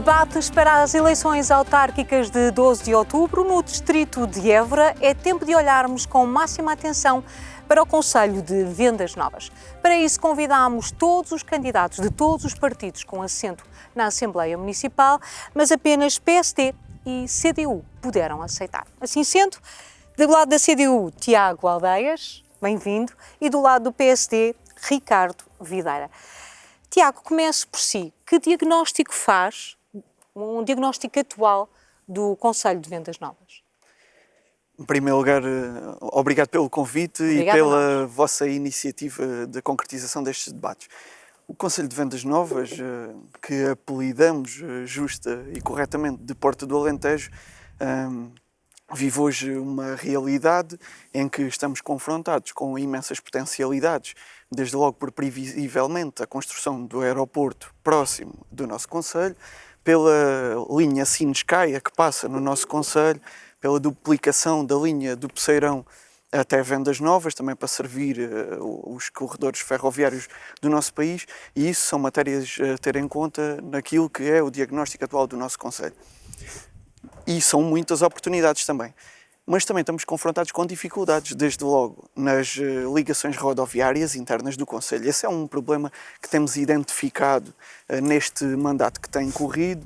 Debates para as eleições autárquicas de 12 de outubro no distrito de Évora. É tempo de olharmos com máxima atenção para o Conselho de Vendas Novas. Para isso, convidámos todos os candidatos de todos os partidos com assento na Assembleia Municipal, mas apenas PSD e CDU puderam aceitar. Assim sendo, do lado da CDU, Tiago Aldeias, bem-vindo, e do lado do PSD, Ricardo Videira. Tiago, comece por si. Que diagnóstico faz, um diagnóstico atual do Conselho de Vendas Novas? Em primeiro lugar, obrigado pelo convite e pela vossa iniciativa de concretização destes debates. O Conselho de Vendas Novas, que apelidamos justa e corretamente de Porta do Alentejo, vive hoje uma realidade em que estamos confrontados com imensas potencialidades, desde logo por previsivelmente a construção do aeroporto próximo do nosso concelho, pela linha Sines-Caia que passa no nosso concelho, pela duplicação da linha do Peceirão até Vendas Novas, também para servir os corredores ferroviários do nosso país, e isso são matérias a ter em conta naquilo que é o diagnóstico atual do nosso concelho. E são muitas oportunidades também. Mas também estamos confrontados com dificuldades, desde logo, nas ligações rodoviárias internas do concelho. Esse é um problema que temos identificado neste mandato que tem corrido.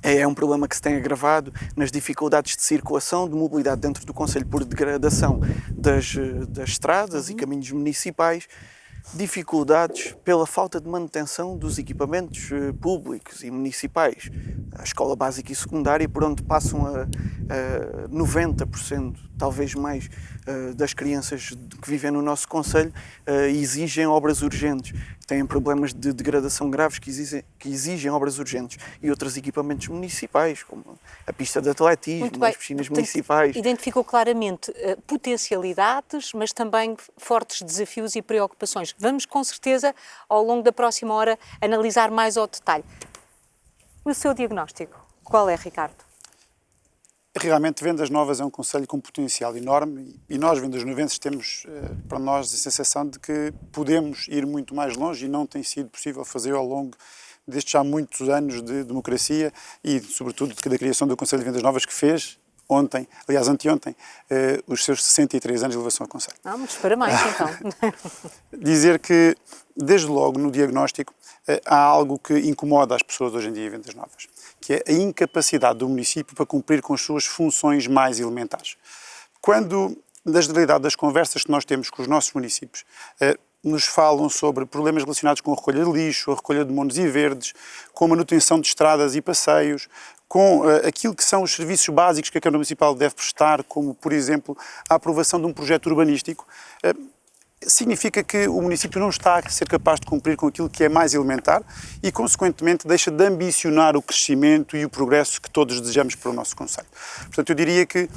É um problema que se tem agravado nas dificuldades de circulação, de mobilidade dentro do concelho por degradação das estradas e caminhos municipais, dificuldades pela falta de manutenção dos equipamentos públicos e municipais, a escola básica e secundária, por onde passam a 90%, talvez mais, das crianças que vivem no nosso concelho, exigem obras urgentes, têm problemas de degradação graves que exigem obras urgentes, e outros equipamentos municipais, como a pista de atletismo, as piscinas municipais. Identificou claramente potencialidades, mas também fortes desafios e preocupações. Vamos, com certeza, ao longo da próxima hora, analisar mais ao detalhe. O seu diagnóstico, qual é, Ricardo? Realmente, Vendas Novas é um concelho com potencial enorme e nós, Vendas Novenses, temos para nós a sensação de que podemos ir muito mais longe e não tem sido possível fazer ao longo destes já muitos anos de democracia e, sobretudo, da criação do Conselho de Vendas Novas, que fez ontem, aliás, anteontem, os seus 63 anos de elevação ao Conselho. Mas parabéns, então. Dizer que, desde logo, no diagnóstico, há algo que incomoda as pessoas hoje em dia em Vendas Novas, que é a incapacidade do município para cumprir com as suas funções mais elementares. Quando, na generalidade das conversas que nós temos com os nossos municípios, nos falam sobre problemas relacionados com a recolha de lixo, a recolha de monos e verdes, com a manutenção de estradas e passeios, com aquilo que são os serviços básicos que a Câmara Municipal deve prestar, como, por exemplo, a aprovação de um projeto urbanístico, significa que o município não está a ser capaz de cumprir com aquilo que é mais elementar e, consequentemente, deixa de ambicionar o crescimento e o progresso que todos desejamos para o nosso concelho. Portanto, eu diria que,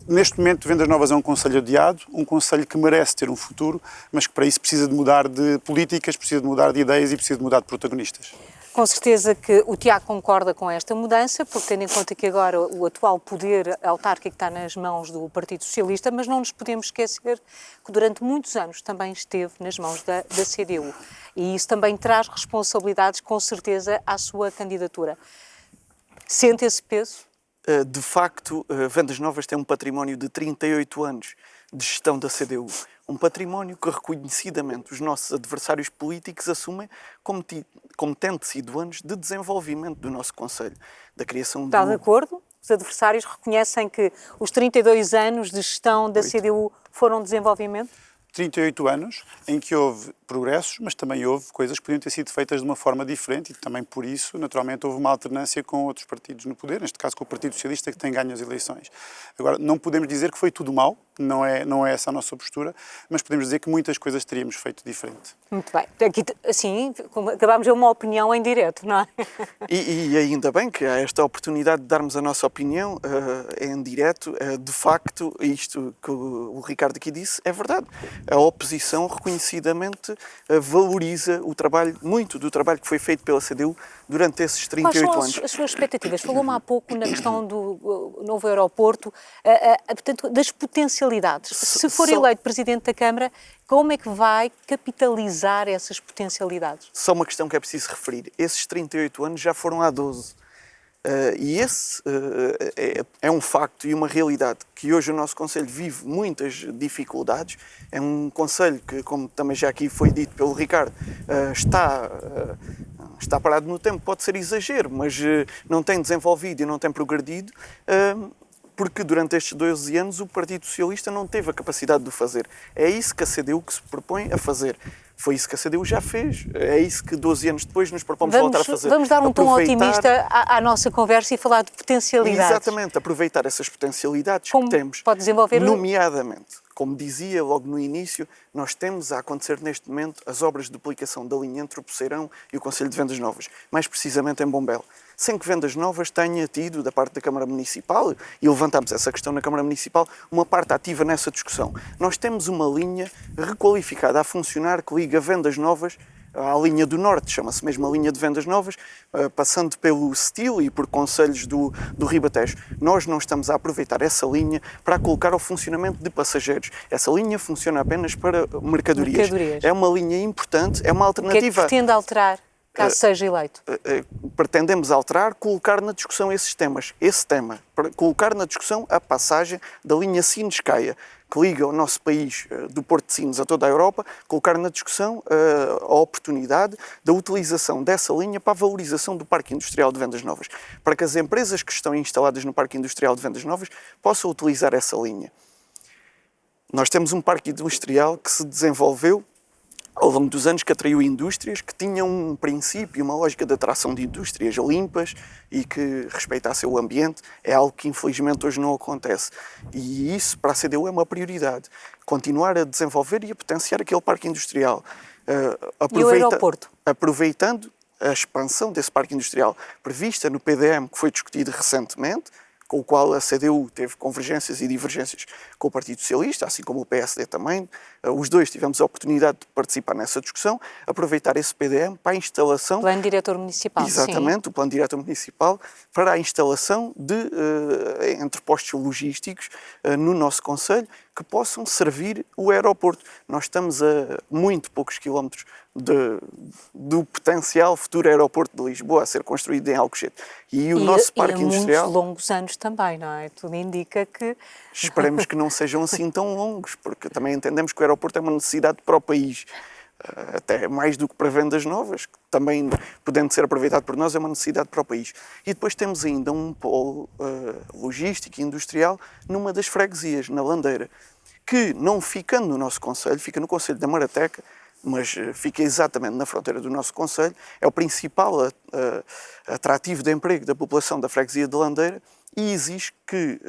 neste momento, Vendas Novas é um concelho adiado, um concelho que merece ter um futuro, mas que para isso precisa de mudar de políticas, precisa de mudar de ideias e precisa de mudar de protagonistas. Com certeza que o Tiago concorda com esta mudança, porque tendo em conta que agora o atual poder autárquico está nas mãos do Partido Socialista, mas não nos podemos esquecer que durante muitos anos também esteve nas mãos da CDU. E isso também traz responsabilidades, com certeza, à sua candidatura. Sente esse peso? De facto, Vendas Novas tem um património de 38 anos de gestão da CDU. Um património que reconhecidamente os nossos adversários políticos assumem como tendo sido anos de desenvolvimento do nosso concelho, da criação Está de acordo? Os adversários reconhecem que os 32 anos de gestão da CDU foram desenvolvimento? 38 anos em que houve progressos, mas também houve coisas que podiam ter sido feitas de uma forma diferente e também por isso, naturalmente, houve uma alternância com outros partidos no poder, neste caso com o Partido Socialista, que tem ganho as eleições. Agora, não podemos dizer que foi tudo mau, não é essa a nossa postura, mas podemos dizer que muitas coisas teríamos feito diferente. Muito bem. Aqui, assim, acabámos de dar uma opinião em direto, não é? E ainda bem que há esta oportunidade de darmos a nossa opinião em direto. De facto, isto que o Ricardo aqui disse é verdade. A oposição reconhecidamente valoriza muito do trabalho que foi feito pela CDU durante esses 38 Quais anos. são as suas expectativas? Falou-me há pouco na questão do novo aeroporto, portanto, das potencialidades. Se for eleito Presidente da Câmara, como é que vai capitalizar essas potencialidades? Só uma questão que é preciso referir. Esses 38 anos já foram há 12. E esse é um facto e uma realidade que hoje o nosso Conselho vive muitas dificuldades. É um Conselho que, como também já aqui foi dito pelo Ricardo, está parado no tempo, pode ser exagero, mas não tem desenvolvido e não tem progredido, porque durante estes 12 anos o Partido Socialista não teve a capacidade de o fazer. É isso que a CDU que se propõe a fazer. Foi isso que a CDU já fez. É isso que 12 anos depois nos propomos voltar a fazer. Vamos dar um tom otimista à nossa conversa e falar de potencialidades. Exatamente, aproveitar essas potencialidades como que temos. Pode desenvolver nomeadamente, como dizia logo no início, nós temos a acontecer neste momento as obras de duplicação da linha entre o Poceirão e o Conselho de Vendas Novas, mais precisamente em Bombela. Sem que Vendas Novas tenha tido, da parte da Câmara Municipal, e levantámos essa questão na Câmara Municipal, uma parte ativa nessa discussão. Nós temos uma linha requalificada a funcionar que liga Vendas Novas à linha do Norte, chama-se mesmo a linha de Vendas Novas, passando pelo Setil e por concelhos do Ribatejo. Nós não estamos a aproveitar essa linha para colocar ao funcionamento de passageiros. Essa linha funciona apenas para mercadorias. É uma linha importante, é uma alternativa. O que é que pretende alterar, caso seja eleito? Pretendemos alterar, colocar na discussão esses temas. Esse tema, para colocar na discussão a passagem da linha Sines-Caia, que liga o nosso país do Porto de Sines a toda a Europa, colocar na discussão a oportunidade da utilização dessa linha para a valorização do Parque Industrial de Vendas Novas, para que as empresas que estão instaladas no Parque Industrial de Vendas Novas possam utilizar essa linha. Nós temos um parque industrial que se desenvolveu ao longo dos anos, que atraiu indústrias que tinham um princípio, uma lógica de atração de indústrias limpas e que respeitassem o ambiente. É algo que infelizmente hoje não acontece. E isso para a CDU é uma prioridade. Continuar a desenvolver e a potenciar aquele parque industrial. E o aeroporto? Aproveitando a expansão desse parque industrial prevista no PDM, que foi discutido recentemente, com o qual a CDU teve convergências e divergências com o Partido Socialista, assim como o PSD também. Os dois tivemos a oportunidade de participar nessa discussão, aproveitar esse PDM para a instalação... Plano Diretor Municipal. Exatamente, sim. O Plano Diretor Municipal para a instalação de entrepostos logísticos no nosso concelho que possam servir o aeroporto. Nós estamos a muito poucos quilómetros do potencial futuro aeroporto de Lisboa a ser construído em Alcochete. E o nosso parque industrial... muitos longos anos também, não é? Tudo indica que... Esperemos que não sejam assim tão longos, porque também entendemos que o aeroporto é uma necessidade para o país, até mais do que para Vendas Novas, que também, podendo ser aproveitado por nós, é uma necessidade para o país. E depois temos ainda um polo logístico e industrial numa das freguesias, na Landeira, que não ficando no nosso concelho, fica no concelho da Marateca, mas fica exatamente na fronteira do nosso concelho, é o principal atrativo de emprego da população da freguesia de Landeira e exige que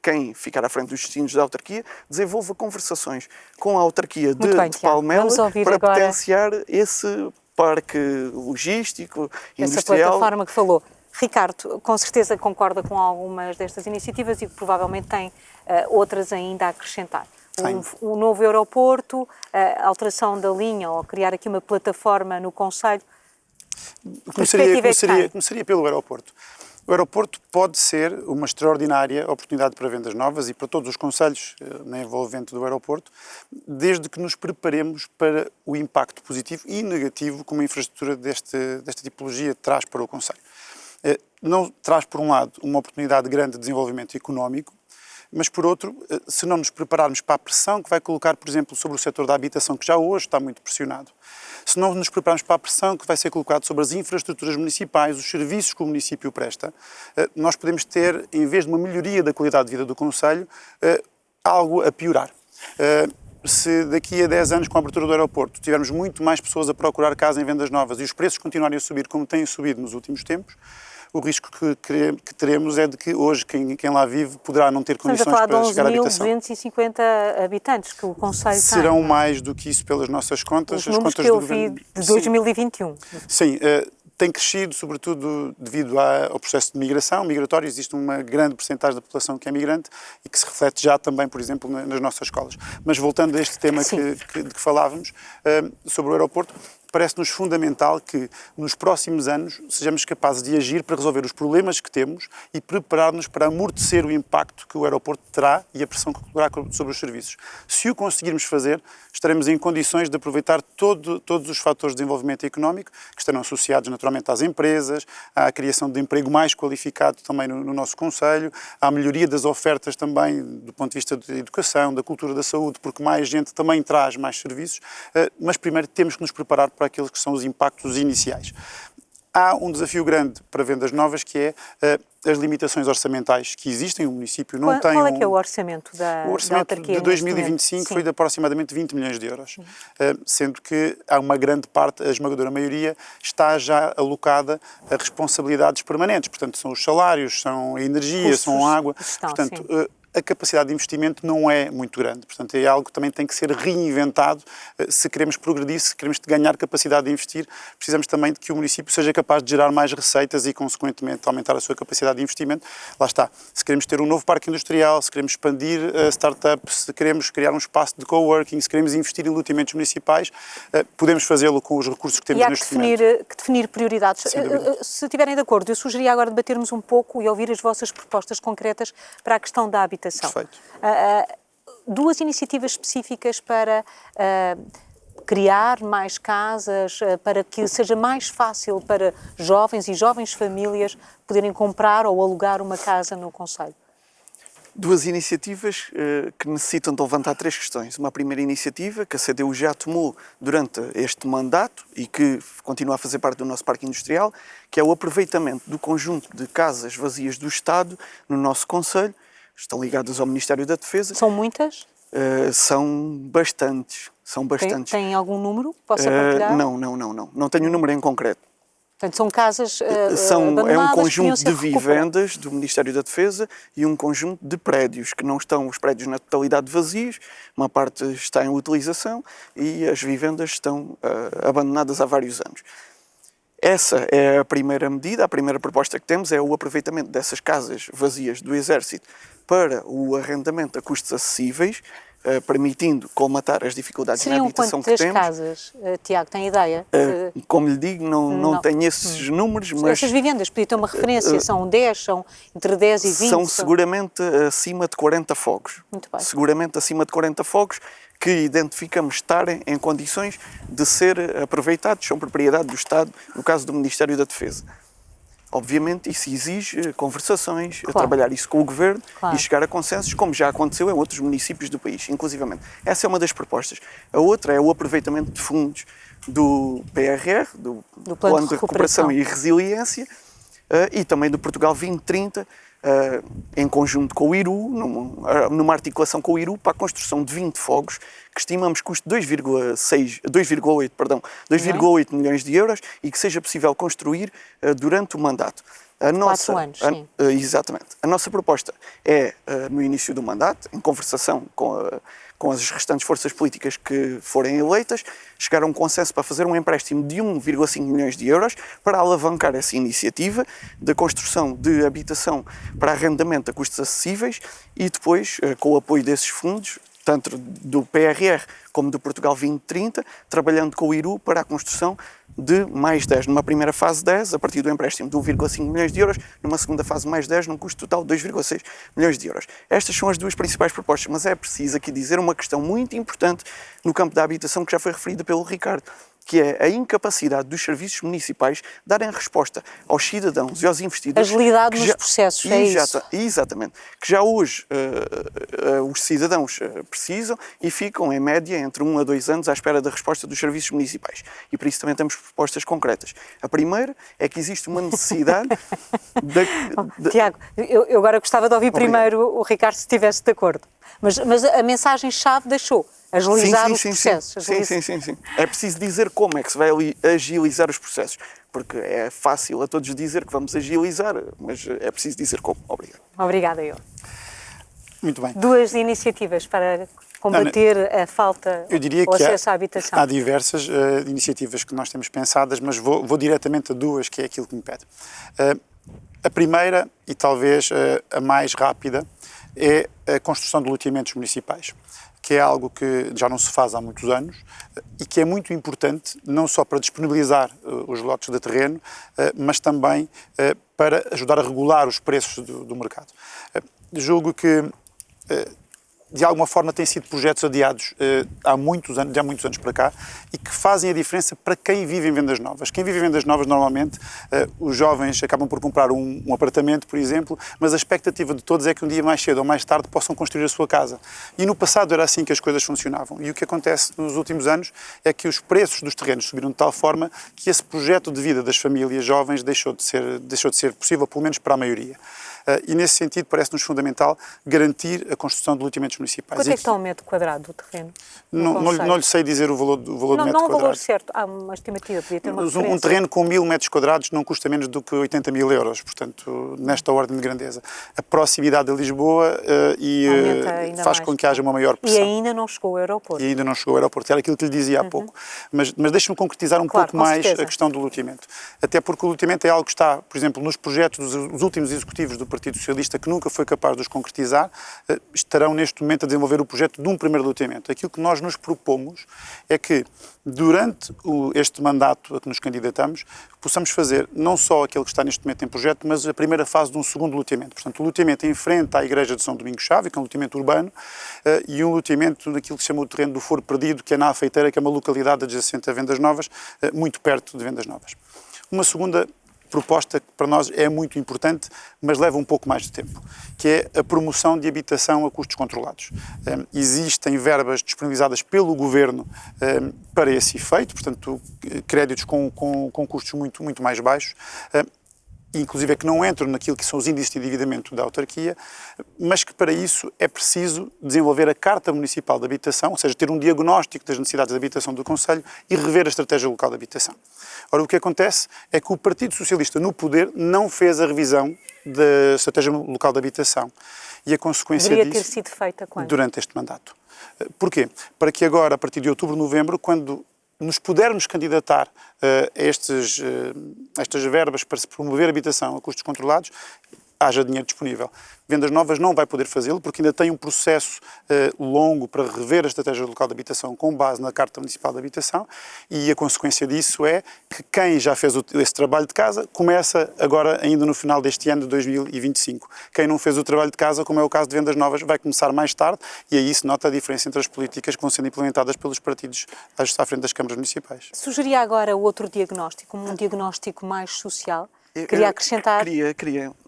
quem ficar à frente dos destinos da autarquia desenvolva conversações com a autarquia de Palmela para potenciar esse parque logístico, industrial. Essa plataforma que falou. Ricardo, com certeza concorda com algumas destas iniciativas e provavelmente tem outras ainda a acrescentar. Um novo aeroporto, a alteração da linha ou criar aqui uma plataforma no concelho. Começaria pelo aeroporto. O aeroporto pode ser uma extraordinária oportunidade para Vendas Novas e para todos os concelhos na envolvimento do aeroporto, desde que nos preparemos para o impacto positivo e negativo que uma infraestrutura desta tipologia traz para o concelho. Não traz, por um lado, uma oportunidade grande de desenvolvimento económico, mas, por outro, se não nos prepararmos para a pressão que vai colocar, por exemplo, sobre o setor da habitação, que já hoje está muito pressionado, se não nos prepararmos para a pressão que vai ser colocada sobre as infraestruturas municipais, os serviços que o município presta, nós podemos ter, em vez de uma melhoria da qualidade de vida do concelho, algo a piorar. Se daqui a 10 anos, com a abertura do aeroporto, tivermos muito mais pessoas a procurar casa em Vendas Novas e os preços continuarem a subir como têm subido nos últimos tempos, o risco que teremos é de que hoje quem lá vive poderá não ter condições para chegar à habitação. Estamos a falar de 11.250 habitantes que o concelho tem. Serão mais do que isso pelas nossas contas. Os números que eu vi de 2021. Sim, tem crescido, sobretudo devido ao processo de migração migratória. Existe uma grande percentagem da população que é migrante e que se reflete já também, por exemplo, nas nossas escolas. Mas voltando a este tema de que falávamos, sobre o aeroporto, parece-nos fundamental que nos próximos anos sejamos capazes de agir para resolver os problemas que temos e preparar-nos para amortecer o impacto que o aeroporto terá e a pressão que terá sobre os serviços. Se o conseguirmos fazer, estaremos em condições de aproveitar todos os fatores de desenvolvimento económico que estarão associados naturalmente às empresas, à criação de emprego mais qualificado também no nosso concelho, à melhoria das ofertas também do ponto de vista da educação, da cultura da saúde, porque mais gente também traz mais serviços, mas primeiro temos que nos preparar para aqueles que são os impactos iniciais. Há um desafio grande para vendas novas que é as limitações orçamentais que existem. O município não tem... Qual é que é o orçamento da autarquia? De 2025 foi de aproximadamente 20 milhões de euros, sendo que há uma grande parte, a esmagadora maioria, está já alocada a responsabilidades permanentes. Portanto, são os salários, são a energia, Custos são a água. Gestão, portanto, a capacidade de investimento não é muito grande. Portanto, é algo que também tem que ser reinventado. Se queremos progredir, se queremos ganhar capacidade de investir, precisamos também de que o município seja capaz de gerar mais receitas e, consequentemente, aumentar a sua capacidade de investimento. Lá está. Se queremos ter um novo parque industrial, se queremos expandir startups, se queremos criar um espaço de coworking, se queremos investir em loteamentos municipais, podemos fazê-lo com os recursos que temos neste momento. E há que definir prioridades. Se estiverem de acordo, eu sugeria agora debatermos um pouco e ouvir as vossas propostas concretas para a questão da habitação. Perfeito. Duas iniciativas específicas para criar mais casas, para que seja mais fácil para jovens e jovens famílias poderem comprar ou alugar uma casa no concelho. Duas iniciativas que necessitam de levantar três questões. Uma primeira iniciativa que a CDU já tomou durante este mandato e que continua a fazer parte do nosso parque industrial, que é o aproveitamento do conjunto de casas vazias do Estado no nosso concelho. Estão ligadas ao Ministério da Defesa. São muitas? São bastantes. Tem algum número que possa partilhar? Não. Não tenho um número em concreto. Portanto, são casas é um conjunto de vivendas vivendas do Ministério da Defesa e um conjunto de prédios, que não estão os prédios na totalidade vazios, uma parte está em utilização e as vivendas estão abandonadas há vários anos. Essa é a primeira medida, a primeira proposta que temos é o aproveitamento dessas casas vazias do Exército para o arrendamento a custos acessíveis, permitindo colmatar as dificuldades na habitação que temos. Seriam quantas casas, Tiago, tem ideia? Como lhe digo, não tenho esses números, mas... Essas vivendas, podia ter uma referência, são 10, são entre 10 e 20? São seguramente acima de 40 fogos. Muito bem. Seguramente acima de 40 fogos que identificamos estarem em condições de ser aproveitados, são propriedade do Estado, no caso do Ministério da Defesa. Obviamente isso exige conversações, trabalhar isso com o Governo e chegar a consensos, como já aconteceu em outros municípios do país, inclusivamente. Essa é uma das propostas. A outra é o aproveitamento de fundos do PRR, do Plano de Recuperação e Resiliência, e também do Portugal 2030, em conjunto com o IRU, numa articulação com o IRU, para a construção de 20 fogos, que estimamos custe 2,8 milhões de euros e que seja possível construir durante o mandato. 4 anos, sim. Exatamente. A nossa proposta é, no início do mandato, em conversação com as restantes forças políticas que forem eleitas, chegar a um consenso para fazer um empréstimo de 1,5 milhões de euros para alavancar essa iniciativa da construção de habitação para arrendamento a custos acessíveis e depois, com o apoio desses fundos, tanto do PRR como do Portugal 2030, trabalhando com o IRU para a construção de mais 10. Numa primeira fase 10, a partir do empréstimo de 1,5 milhões de euros, numa segunda fase mais 10, num custo total de 2,6 milhões de euros. Estas são as duas principais propostas, mas é preciso aqui dizer uma questão muito importante no campo da habitação que já foi referida pelo Ricardo, que é a incapacidade dos serviços municipais darem resposta aos cidadãos e aos investidores. Agilidade nos processos, é isso? Exatamente. Que já hoje os cidadãos precisam e ficam, em média, entre 1 a 2 anos à espera da resposta dos serviços municipais. E por isso também temos propostas concretas. A primeira é que existe uma necessidade Tiago, eu agora gostava de ouvir primeiro o Ricardo, se estivesse de acordo. Mas a mensagem-chave deixou. Agilizar os processos. Sim. É preciso dizer como é que se vai agilizar os processos. Porque é fácil a todos dizer que vamos agilizar, mas é preciso dizer como. Obrigado. Obrigada, eu. Muito bem. Duas iniciativas para combater a falta ou acesso à habitação. Há diversas iniciativas que nós temos pensadas, mas vou diretamente a duas, que é aquilo que me pede. A primeira, e talvez a mais rápida, é a construção de loteamentos municipais. que é algo que já não se faz há muitos anos e que é muito importante, não só para disponibilizar os lotes de terreno, mas também para ajudar a regular os preços do mercado. Julgo que de alguma forma têm sido projetos adiados há muitos anos para cá e que fazem a diferença para quem vive em vendas novas. Quem vive em vendas novas, normalmente, os jovens acabam por comprar um apartamento, por exemplo, mas a expectativa de todos é que um dia mais cedo ou mais tarde possam construir a sua casa. E no passado era assim que as coisas funcionavam. E o que acontece nos últimos anos é que os preços dos terrenos subiram de tal forma que esse projeto de vida das famílias jovens deixou de ser possível, pelo menos para a maioria. E, nesse sentido, parece-nos fundamental garantir a construção de loteamentos municipais. Quanto é que está o metro quadrado do terreno? Não lhe sei dizer o valor do metro quadrado. Não o valor certo, há uma estimativa, podia ter uma referência. Um terreno com 1000 metros quadrados não custa menos do que 80 mil euros, portanto, nesta ordem de grandeza. A proximidade a Lisboa faz com que haja uma maior pressão. E ainda não chegou ao aeroporto. Era aquilo que lhe dizia há pouco. Mas deixe-me concretizar um pouco mais a questão do loteamento. Até porque o loteamento é algo que está, por exemplo, nos projetos dos últimos executivos do Partido Socialista, que nunca foi capaz de os concretizar, estarão neste momento a desenvolver o projeto de um primeiro loteamento. Aquilo que nós nos propomos é que, durante este mandato a que nos candidatamos, possamos fazer não só aquele que está neste momento em projeto, mas a primeira fase de um segundo loteamento. Portanto, o loteamento em frente à Igreja de São Domingos Chave, que é um loteamento urbano, e um loteamento daquilo que se chama o terreno do Foro Perdido, que é na Afeiteira, que é uma localidade adjacente a Vendas Novas, muito perto de Vendas Novas. Uma segunda proposta que para nós é muito importante, mas leva um pouco mais de tempo, que é a promoção de habitação a custos controlados. Existem verbas disponibilizadas pelo Governo para esse efeito, portanto, créditos com custos muito mais baixos, inclusive é que não entram naquilo que são os índices de endividamento da autarquia, mas que para isso é preciso desenvolver a Carta Municipal de Habitação, ou seja, ter um diagnóstico das necessidades de habitação do Concelho e rever a estratégia local de habitação. Ora, o que acontece é que o Partido Socialista no poder não fez a revisão da estratégia local de habitação e a consequência deveria disso... ter sido feita quando? Durante este mandato. Porquê? Para que agora, a partir de outubro, novembro, quando nos pudermos candidatar a estas verbas para se promover a habitação a custos controlados, haja dinheiro disponível. Vendas Novas não vai poder fazê-lo porque ainda tem um processo longo para rever a estratégia local de habitação com base na Carta Municipal de Habitação e a consequência disso é que quem já fez esse trabalho de casa começa agora ainda no final deste ano de 2025. Quem não fez o trabalho de casa, como é o caso de Vendas Novas, vai começar mais tarde e aí se nota a diferença entre as políticas que vão sendo implementadas pelos partidos à frente das câmaras municipais. Sugeria agora outro diagnóstico, um diagnóstico mais social. Queria acrescentar...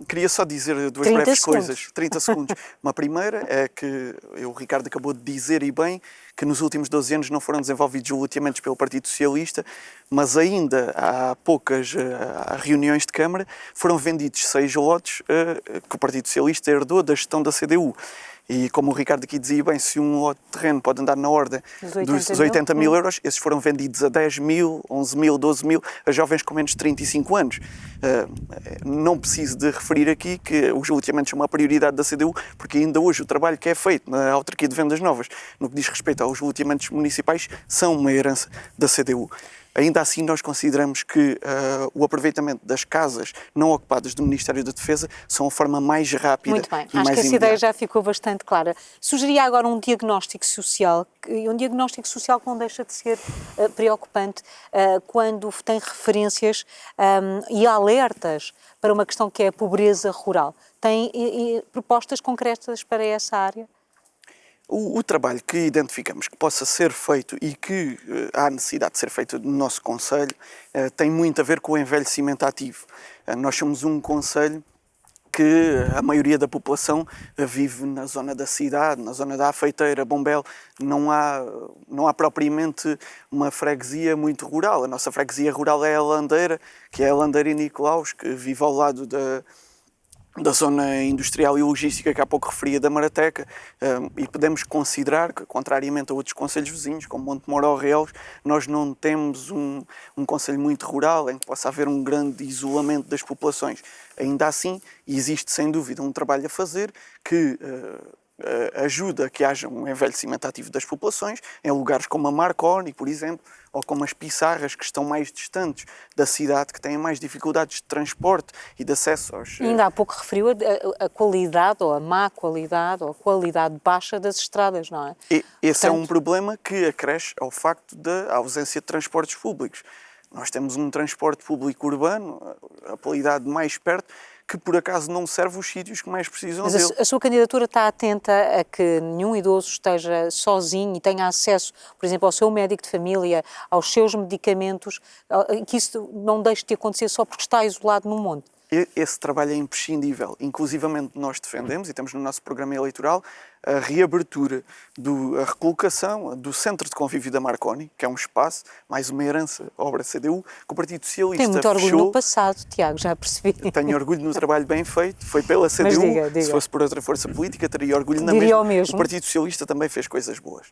Queria só dizer duas breves coisas. 30 segundos. Uma primeira é que o Ricardo acabou de dizer, e bem, que nos últimos 12 anos não foram desenvolvidos loteamentos pelo Partido Socialista, mas ainda há poucas reuniões de Câmara foram vendidos 6 lotes que o Partido Socialista herdou da gestão da CDU. E como o Ricardo aqui dizia bem, se um lote de terreno pode andar na ordem dos 80 mil euros, esses foram vendidos a 10 mil, 11 mil, 12 mil, a jovens com menos de 35 anos. Não preciso de referir aqui que os loteamentos são uma prioridade da CDU, porque ainda hoje o trabalho que é feito na autarquia de Vendas Novas, no que diz respeito aos loteamentos municipais, são uma herança da CDU. Ainda assim, nós consideramos que o aproveitamento das casas não ocupadas do Ministério da Defesa são a forma mais rápida Muito bem, e mais acho que essa imediata. ideia já ficou bastante clara. Sugeria agora um diagnóstico social que não deixa de ser preocupante quando tem referências e alertas para uma questão que é a pobreza rural. Tem propostas concretas para essa área? O trabalho que identificamos que possa ser feito e que há necessidade de ser feito no nosso concelho tem muito a ver com o envelhecimento ativo. Nós somos um concelho que a maioria da população vive na zona da cidade, na zona da Afeiteira, Bombel. Não há propriamente uma freguesia muito rural. A nossa freguesia rural é a Landeira, que é a Landeira e Nicolaus, que vive ao lado da zona industrial e logística que há pouco referia da Marateca, e podemos considerar que, contrariamente a outros concelhos vizinhos, como Montemor ou Reus, nós não temos um concelho muito rural em que possa haver um grande isolamento das populações. Ainda assim, existe sem dúvida um trabalho a fazer que ajuda que haja um envelhecimento ativo das populações, em lugares como a Marconi, por exemplo, ou como as Pissarras, que estão mais distantes da cidade, que têm mais dificuldades de transporte e de acesso aos... E ainda há pouco referiu a qualidade, ou a má qualidade, ou a qualidade baixa das estradas, não é? Esse é um problema que acresce ao facto da ausência de transportes públicos. Nós temos um transporte público urbano, a qualidade mais perto, que por acaso não serve os sítios que mais precisam dele. Mas a sua candidatura está atenta a que nenhum idoso esteja sozinho e tenha acesso, por exemplo, ao seu médico de família, aos seus medicamentos, que isso não deixe de acontecer só porque está isolado num monte? Esse trabalho é imprescindível. Inclusivamente nós defendemos, e temos no nosso programa eleitoral, a reabertura, a recolocação do Centro de Convívio da Marconi, que é um espaço, mais uma herança, obra CDU, que o Partido Socialista Tem muito orgulho fechou. No passado, Tiago, já percebi. Tenho orgulho no trabalho bem feito, foi pela CDU, Mas diga. Se fosse por outra força política teria orgulho na Diria mesma. o mesmo. O Partido Socialista também fez coisas boas.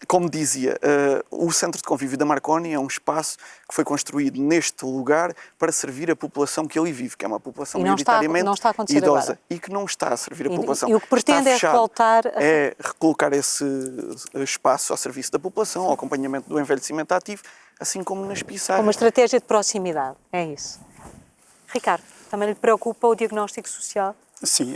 Como dizia, o Centro de Convívio da Marconi é um espaço que foi construído neste lugar para servir a população que ali vive, que é uma população maioritariamente idosa agora. E que não está a servir a população. E o que pretende é voltar é recolocar esse espaço ao serviço da população, ao acompanhamento do envelhecimento ativo, assim como nas Pissarras. Uma estratégia de proximidade, é isso. Ricardo, também lhe preocupa o diagnóstico social? Sim,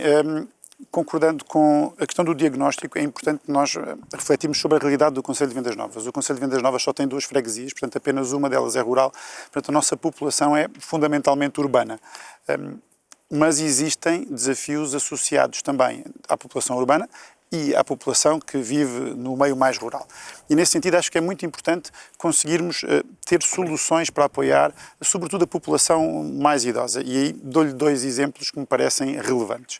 concordando com a questão do diagnóstico, é importante nós refletirmos sobre a realidade do Concelho de Vendas Novas. O Concelho de Vendas Novas só tem 2 freguesias, portanto apenas uma delas é rural, portanto a nossa população é fundamentalmente urbana. Mas existem desafios associados também à população urbana e à população que vive no meio mais rural. E nesse sentido acho que é muito importante conseguirmos ter soluções para apoiar, sobretudo a população mais idosa. E aí dou-lhe 2 exemplos que me parecem relevantes.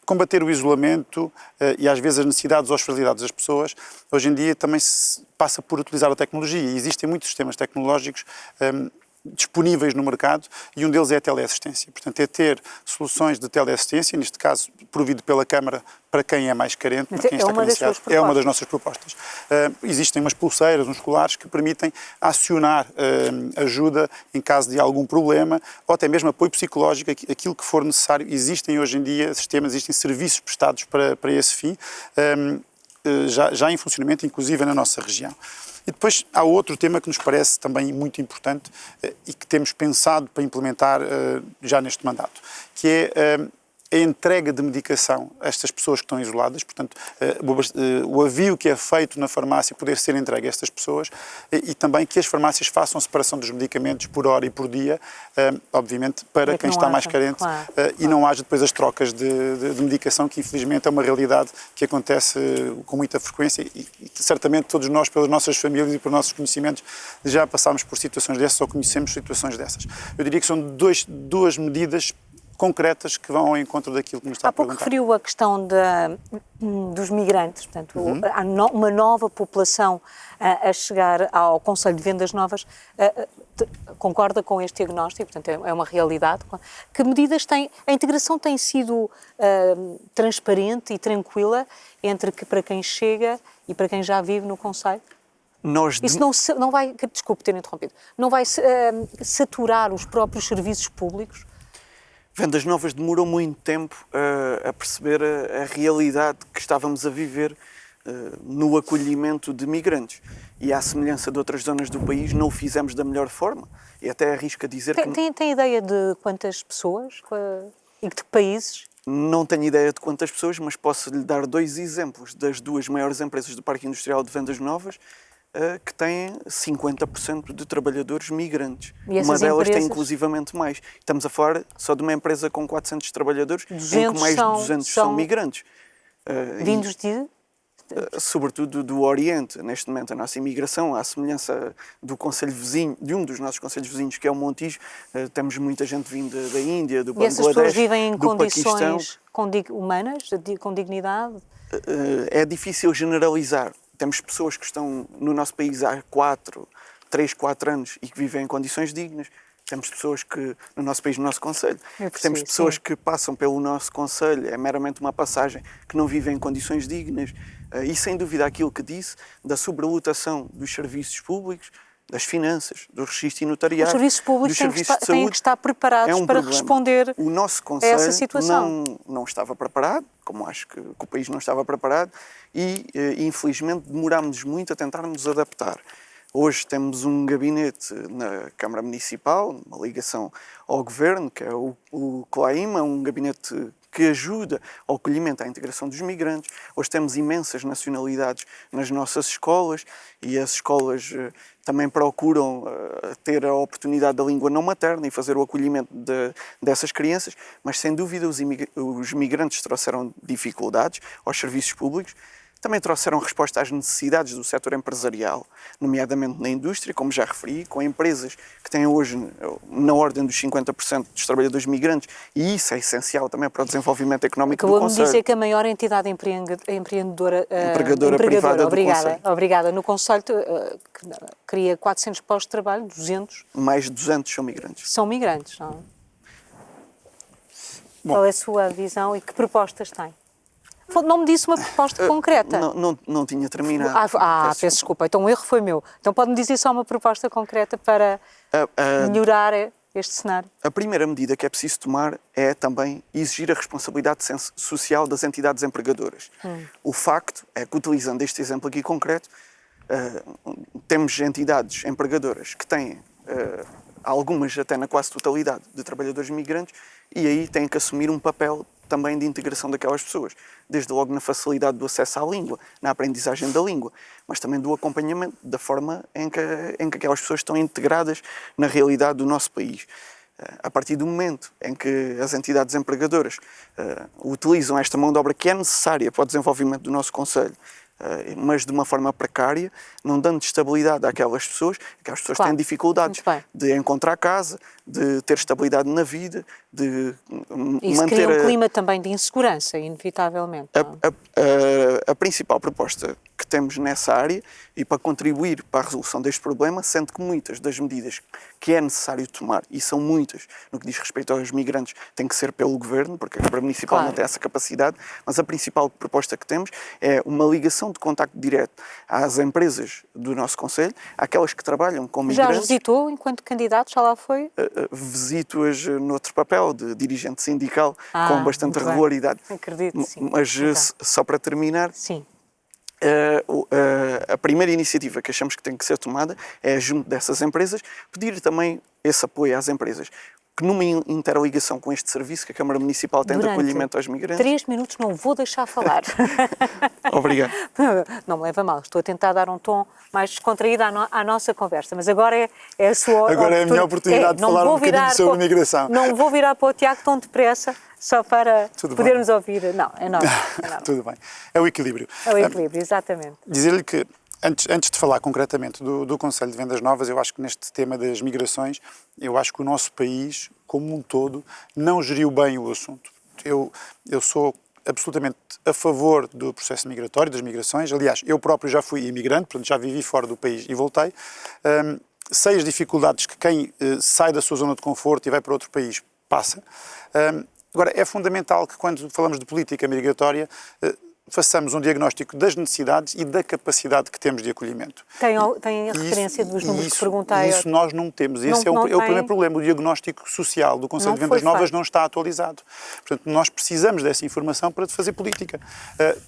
Combater o isolamento e às vezes as necessidades ou as fragilidades das pessoas, hoje em dia também se passa por utilizar a tecnologia. E existem muitos sistemas tecnológicos disponíveis no mercado e um deles é a teleassistência. Portanto, é ter soluções de teleassistência, neste caso provido pela Câmara para quem é mais carente, para quem está carenciado. É uma das nossas propostas. Existem umas pulseiras, uns colares que permitem acionar ajuda em caso de algum problema ou até mesmo apoio psicológico, aquilo que for necessário. Existem hoje em dia sistemas, existem serviços prestados para esse fim, já em funcionamento, inclusive na nossa região. E depois há outro tema que nos parece também muito importante e que temos pensado para implementar já neste mandato, que é a entrega de medicação a estas pessoas que estão isoladas, portanto, o avio que é feito na farmácia poder ser entregue a estas pessoas e também que as farmácias façam separação dos medicamentos por hora e por dia, obviamente, para quem está mais carente, claro. E não haja depois as trocas de medicação, que infelizmente é uma realidade que acontece com muita frequência e certamente todos nós, pelas nossas famílias e pelos nossos conhecimentos, já passámos por situações dessas ou conhecemos situações dessas. Eu diria que são duas medidas concretas que vão ao encontro daquilo que nos está a perguntar. Há pouco referiu a questão dos migrantes, portanto, há uma nova população a chegar ao Concelho de Vendas Novas. Concorda com este diagnóstico? Portanto, é uma realidade. Que medidas tem? A integração tem sido transparente e tranquila para quem chega e para quem já vive no Concelho? Isso não vai, desculpe ter interrompido, não vai saturar os próprios serviços públicos? Vendas Novas demorou muito tempo a perceber a realidade que estávamos a viver no acolhimento de migrantes. E à semelhança de outras zonas do país, não o fizemos da melhor forma. E até arrisco a dizer que... Tem ideia de quantas pessoas e de que países? Não tenho ideia de quantas pessoas, mas posso lhe dar 2 exemplos das 2 maiores empresas do Parque Industrial de Vendas Novas, que têm 50% de trabalhadores migrantes. Uma delas tem inclusivamente mais. Estamos a falar só de uma empresa com 400 trabalhadores, em que mais de 200 são migrantes. Vindos de? Sobretudo do Oriente. Neste momento, a nossa imigração, à semelhança do concelho vizinho, de um dos nossos concelhos vizinhos, que é o Montijo, temos muita gente vinda da Índia, do Bangladesh, do Paquistão. E essas pessoas vivem em condições humanas, com dignidade? É difícil generalizar. Temos pessoas que estão no nosso país há 3, 4 anos e que vivem em condições dignas. Temos pessoas que, no nosso país, no nosso concelho, temos pessoas que passam pelo nosso concelho, é meramente uma passagem, que não vivem em condições dignas. E, sem dúvida, aquilo que disse, da sobrelotação dos serviços públicos, das finanças, do registro e notariado, os serviços públicos dos serviços de têm saúde. que estar preparados para problema. responder o nosso a Conselho essa situação. não estava preparado, como acho que o país não estava preparado, e infelizmente demorámos muito a tentar nos adaptar. Hoje temos um gabinete na Câmara Municipal, uma ligação ao Governo, que é o CLAIMA, um gabinete que ajuda ao acolhimento, à integração dos migrantes. Hoje temos imensas nacionalidades nas nossas escolas e as escolas também procuram ter a oportunidade da língua não materna e fazer o acolhimento dessas crianças, mas sem dúvida os migrantes trouxeram dificuldades aos serviços públicos. Também trouxeram resposta às necessidades do setor empresarial, nomeadamente na indústria, como já referi, com empresas que têm hoje na ordem dos 50% dos trabalhadores migrantes, e isso é essencial também para o desenvolvimento económico do Conselho. Acabou-me de dizer que a maior entidade empregadora privada obrigada, do Conselho. Obrigada. No Conselho cria 400 postos de trabalho, 200. Mais de 200 são migrantes. São migrantes, não é? Bom. Qual é a sua visão e que propostas tem? Não me disse uma proposta concreta. Não tinha terminado. Peço desculpa. Então o erro foi meu. Então pode-me dizer só uma proposta concreta para melhorar este cenário? A primeira medida que é preciso tomar é também exigir a responsabilidade social das entidades empregadoras. O facto é que, utilizando este exemplo aqui concreto, temos entidades empregadoras que têm, algumas até na quase totalidade, de trabalhadores migrantes, e aí têm que assumir um papel também de integração daquelas pessoas, desde logo na facilidade do acesso à língua, na aprendizagem da língua, mas também do acompanhamento da forma em que aquelas pessoas estão integradas na realidade do nosso país. A partir do momento em que as entidades empregadoras utilizam esta mão de obra que é necessária para o desenvolvimento do nosso Conselho, mas de uma forma precária, não dando estabilidade àquelas pessoas claro, têm dificuldades de encontrar casa, de ter estabilidade na vida, de isso manter... cria um clima também de insegurança, inevitavelmente. A principal proposta que temos nessa área, e para contribuir para a resolução deste problema, sendo que muitas das medidas que é necessário tomar, e são muitas, no que diz respeito aos migrantes, tem que ser pelo Governo, porque a Câmara Municipal não tem essa capacidade, mas a principal proposta que temos é uma ligação de contacto direto às empresas do nosso Conselho, àquelas que trabalham com migrantes. Já as visitou enquanto candidato? Já lá foi? Visito-as noutro papel, de dirigente sindical, com bastante regularidade. Acredito, sim. Mas só para terminar... Sim. A primeira iniciativa que achamos que tem que ser tomada é, junto dessas empresas, pedir também esse apoio às empresas, que numa interligação com este serviço que a Câmara Municipal tem de acolhimento aos migrantes... 3 minutos não vou deixar falar. Obrigado. Não me leva mal, estou a tentar dar um tom mais descontraído à nossa conversa, mas agora é a sua... Agora é a minha oportunidade de falar um bocadinho sobre migração. Não vou virar para o Tiago tão depressa, só para podermos ouvir. Não, é normal. Tudo bem. É o equilíbrio. É o equilíbrio, exatamente. Dizer-lhe que, antes de falar concretamente do Conselho de Vendas Novas, eu acho que neste tema das migrações, eu acho que o nosso país, como um todo, não geriu bem o assunto. Eu sou absolutamente a favor do processo migratório, das migrações. Aliás, eu próprio já fui imigrante, portanto já vivi fora do país e voltei. Sei as dificuldades que quem sai da sua zona de conforto e vai para outro país passa. Agora, é fundamental que quando falamos de política migratória façamos um diagnóstico das necessidades e da capacidade que temos de acolhimento. Tem a referência dos números que perguntei? Isso nós não temos. Esse é o primeiro problema. O diagnóstico social do Conselho de Vendas Novas não está atualizado. Portanto, nós precisamos dessa informação para fazer política.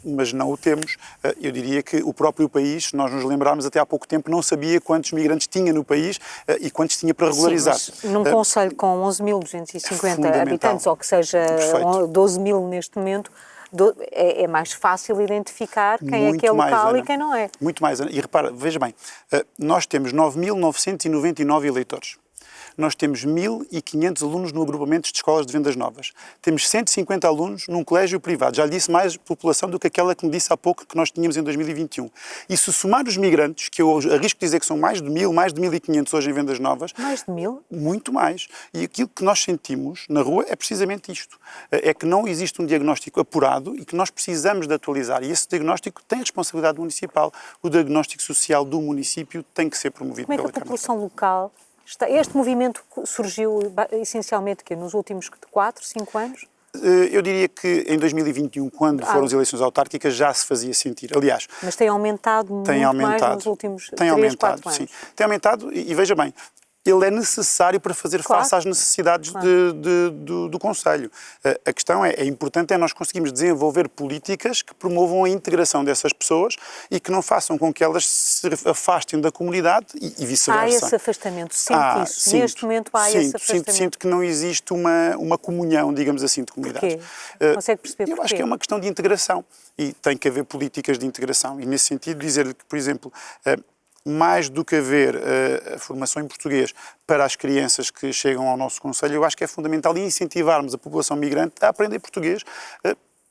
Mas não o temos. Eu diria que o próprio país, se nós nos lembrarmos, até há pouco tempo não sabia quantos migrantes tinha no país e quantos tinha para regularizar. Sim, mas num Conselho com 11.250 habitantes, ou que seja 12.000 neste momento, é mais fácil identificar quem é que é local, Ana, e quem não é. Muito mais, Ana. E repara, veja bem, nós temos 9.999 eleitores. Nós temos 1.500 alunos no agrupamento de escolas de vendas novas. Temos 150 alunos num colégio privado. Já lhe disse mais população do que aquela que me disse há pouco que nós tínhamos em 2021. E se somar os migrantes, que eu arrisco dizer que são mais de 1.000, mais de 1.500 hoje em vendas novas... Mais de 1.000? Muito mais. E aquilo que nós sentimos na rua é precisamente isto. É que não existe um diagnóstico apurado e que nós precisamos de atualizar. E esse diagnóstico tem responsabilidade municipal. O diagnóstico social do município tem que ser promovido pela Câmara. Como é que a população local... Este movimento surgiu essencialmente nos últimos 4, 5 anos? Eu diria que em 2021, quando foram as eleições autárquicas, já se fazia sentir. Aliás, mas tem aumentado muito mais nos últimos 3, 4 anos. Sim. Tem aumentado e veja bem, ele é necessário para fazer face às necessidades do Conselho. A questão é importante nós conseguirmos desenvolver políticas que promovam a integração dessas pessoas e que não façam com que elas se afastem da comunidade e vice-versa. Há esse afastamento, sente isso? Neste momento há esse afastamento? Sinto que não existe uma comunhão, digamos assim, de comunidades. Porquê? Consegue perceber porquê? Eu acho que é uma questão de integração e tem que haver políticas de integração. E nesse sentido dizer-lhe que, por exemplo, mais do que haver a formação em português para as crianças que chegam ao nosso Conselho, eu acho que é fundamental incentivarmos a população migrante a aprender português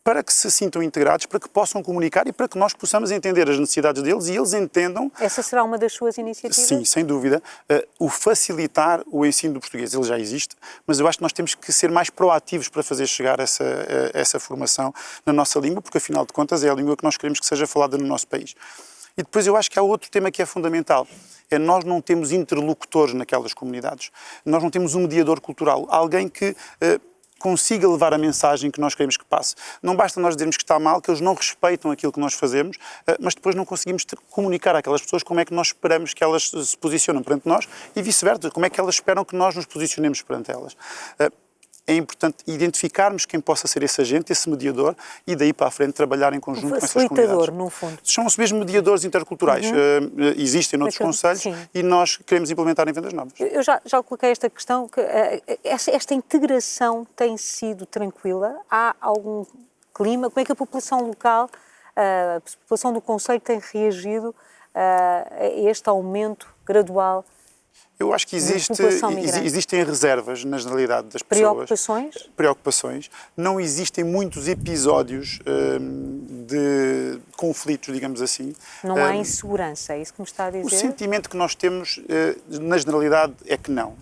para que se sintam integrados, para que possam comunicar e para que nós possamos entender as necessidades deles e eles entendam... Essa será uma das suas iniciativas? Sim, sem dúvida. O facilitar o ensino do português, ele já existe, mas eu acho que nós temos que ser mais proativos para fazer chegar essa formação na nossa língua, porque afinal de contas é a língua que nós queremos que seja falada no nosso país. E depois eu acho que há outro tema que é fundamental, nós não temos interlocutores naquelas comunidades, nós não temos um mediador cultural, alguém que consiga levar a mensagem que nós queremos que passe. Não basta nós dizermos que está mal, que eles não respeitam aquilo que nós fazemos, mas depois não conseguimos comunicar àquelas pessoas como é que nós esperamos que elas se posicionem perante nós e vice-versa, como é que elas esperam que nós nos posicionemos perante elas. É importante identificarmos quem possa ser esse agente, esse mediador, e daí para a frente trabalhar em conjunto com essas comunidades. Facilitador, no fundo. São os mesmos mediadores interculturais. Existem noutros concelhos e nós queremos implementar em Vendas Novas. Eu já coloquei esta questão, que esta integração tem sido tranquila? Há algum clima? Como é que a população local, a população do concelho tem reagido a este aumento gradual? Eu acho que existem reservas na generalidade das pessoas. Preocupações. Não existem muitos episódios de conflitos, digamos assim. Não há insegurança, é isso que me está a dizer? O sentimento que nós temos, na generalidade, é que não.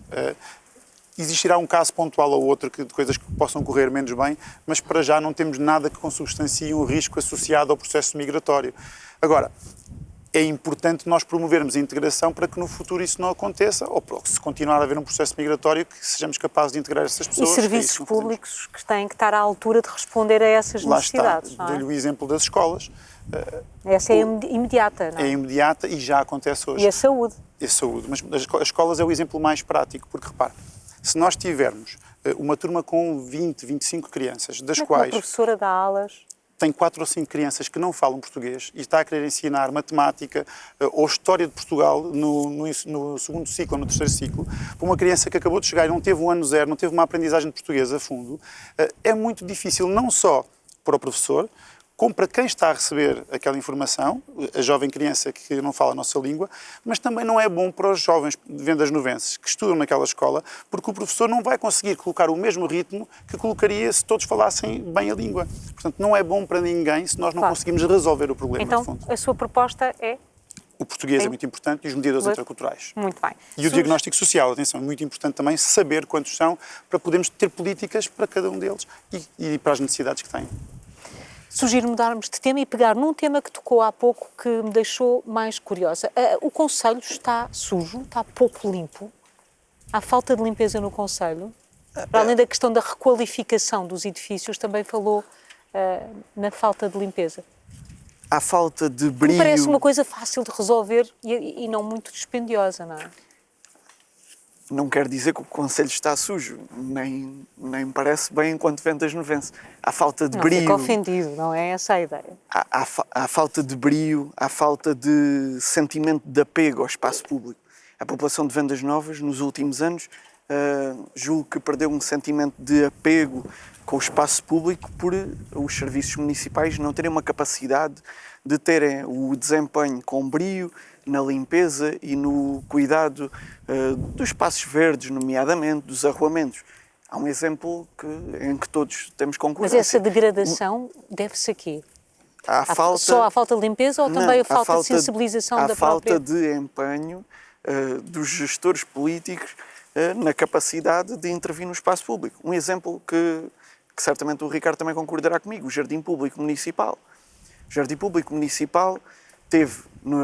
Existirá um caso pontual ou outro de coisas que possam correr menos bem, mas para já não temos nada que consubstancie um risco associado ao processo migratório. Agora, é importante nós promovermos a integração para que no futuro isso não aconteça, ou se continuar a haver um processo migratório, que sejamos capazes de integrar essas pessoas. E serviços públicos que têm que estar à altura de responder a essas necessidades. Lá está, dou-lhe o exemplo das escolas. Essa é imediata, não é? É imediata e já acontece hoje. E a saúde. E a saúde, mas as escolas é o exemplo mais prático, porque repare, se nós tivermos uma turma com 20, 25 crianças, das quais... Uma professora dá aulas... tem 4 ou 5 crianças que não falam português e está a querer ensinar matemática ou história de Portugal no segundo ciclo ou no terceiro ciclo, para uma criança que acabou de chegar e não teve um ano zero, não teve uma aprendizagem de português a fundo, é muito difícil não só para o professor, como para quem está a receber aquela informação, a jovem criança que não fala a nossa língua, mas também não é bom para os jovens vendasnovenses que estudam naquela escola, porque o professor não vai conseguir colocar o mesmo ritmo que colocaria se todos falassem bem a língua. Portanto, não é bom para ninguém se nós não conseguimos resolver o problema de fundo. Então, a sua proposta é? O português é muito importante e os mediadores interculturais. Muito bem. E o diagnóstico social, atenção, é muito importante também saber quantos são, para podermos ter políticas para cada um deles e para as necessidades que têm. Sugiro mudarmos de tema e pegar num tema que tocou há pouco que me deixou mais curiosa. O concelho está sujo, está pouco limpo. Há falta de limpeza no concelho. Para além da questão da requalificação dos edifícios, também falou na falta de limpeza. Há falta de brilho... Me parece uma coisa fácil de resolver e não muito dispendiosa, não é? Não quer dizer que o concelho está sujo, nem me parece bem enquanto vendas-novense. Há falta de brilho. Não fico ofendido, não é essa a ideia. Há falta de brilho, há falta de sentimento de apego ao espaço público. A população de Vendas Novas, nos últimos anos, julgo que perdeu um sentimento de apego com o espaço público por os serviços municipais não terem uma capacidade de terem o desempenho com brio na limpeza e no cuidado dos espaços verdes, nomeadamente dos arruamentos. Há um exemplo em que todos temos concordância. Mas essa degradação deve-se a quê? Só à falta de limpeza ou também a falta de sensibilização da própria... A falta de empenho dos gestores políticos na capacidade de intervir no espaço público. Um exemplo que certamente o Ricardo também concordará comigo, o Jardim Público Municipal. O Jardim Público Municipal teve,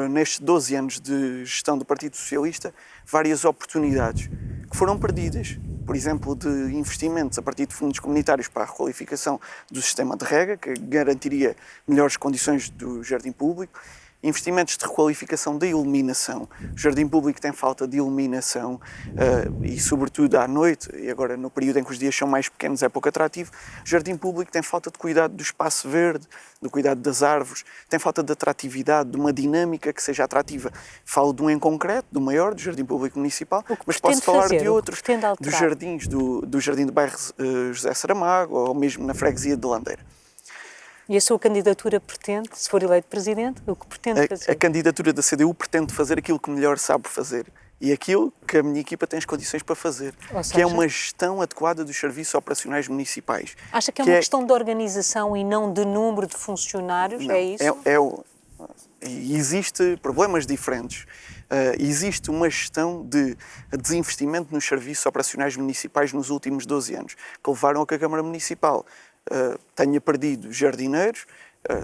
nestes 12 anos de gestão do Partido Socialista, várias oportunidades que foram perdidas por exemplo, de investimentos a partir de fundos comunitários para a requalificação do sistema de rega, que garantiria melhores condições do jardim público. Investimentos de requalificação da iluminação. O jardim público tem falta de iluminação e, sobretudo, à noite, e agora no período em que os dias são mais pequenos é pouco atrativo, o jardim público tem falta de cuidado do espaço verde, do cuidado das árvores, tem falta de atratividade, de uma dinâmica que seja atrativa. Falo de um em concreto, do maior, do jardim público municipal, mas posso falar de outros, dos jardins, do jardim do bairro José Saramago ou mesmo na freguesia de Landeira. E a sua candidatura pretende, se for eleito presidente, o que pretende fazer? A candidatura da CDU pretende fazer aquilo que melhor sabe fazer e aquilo que a minha equipa tem as condições para fazer, que é uma gestão adequada dos serviços operacionais municipais. Acha que é uma questão de organização e não de número de funcionários? Não, é isso? Existe problemas diferentes. Existe uma gestão de desinvestimento nos serviços operacionais municipais nos últimos 12 anos, que levaram a que a Câmara Municipal tenha perdido jardineiros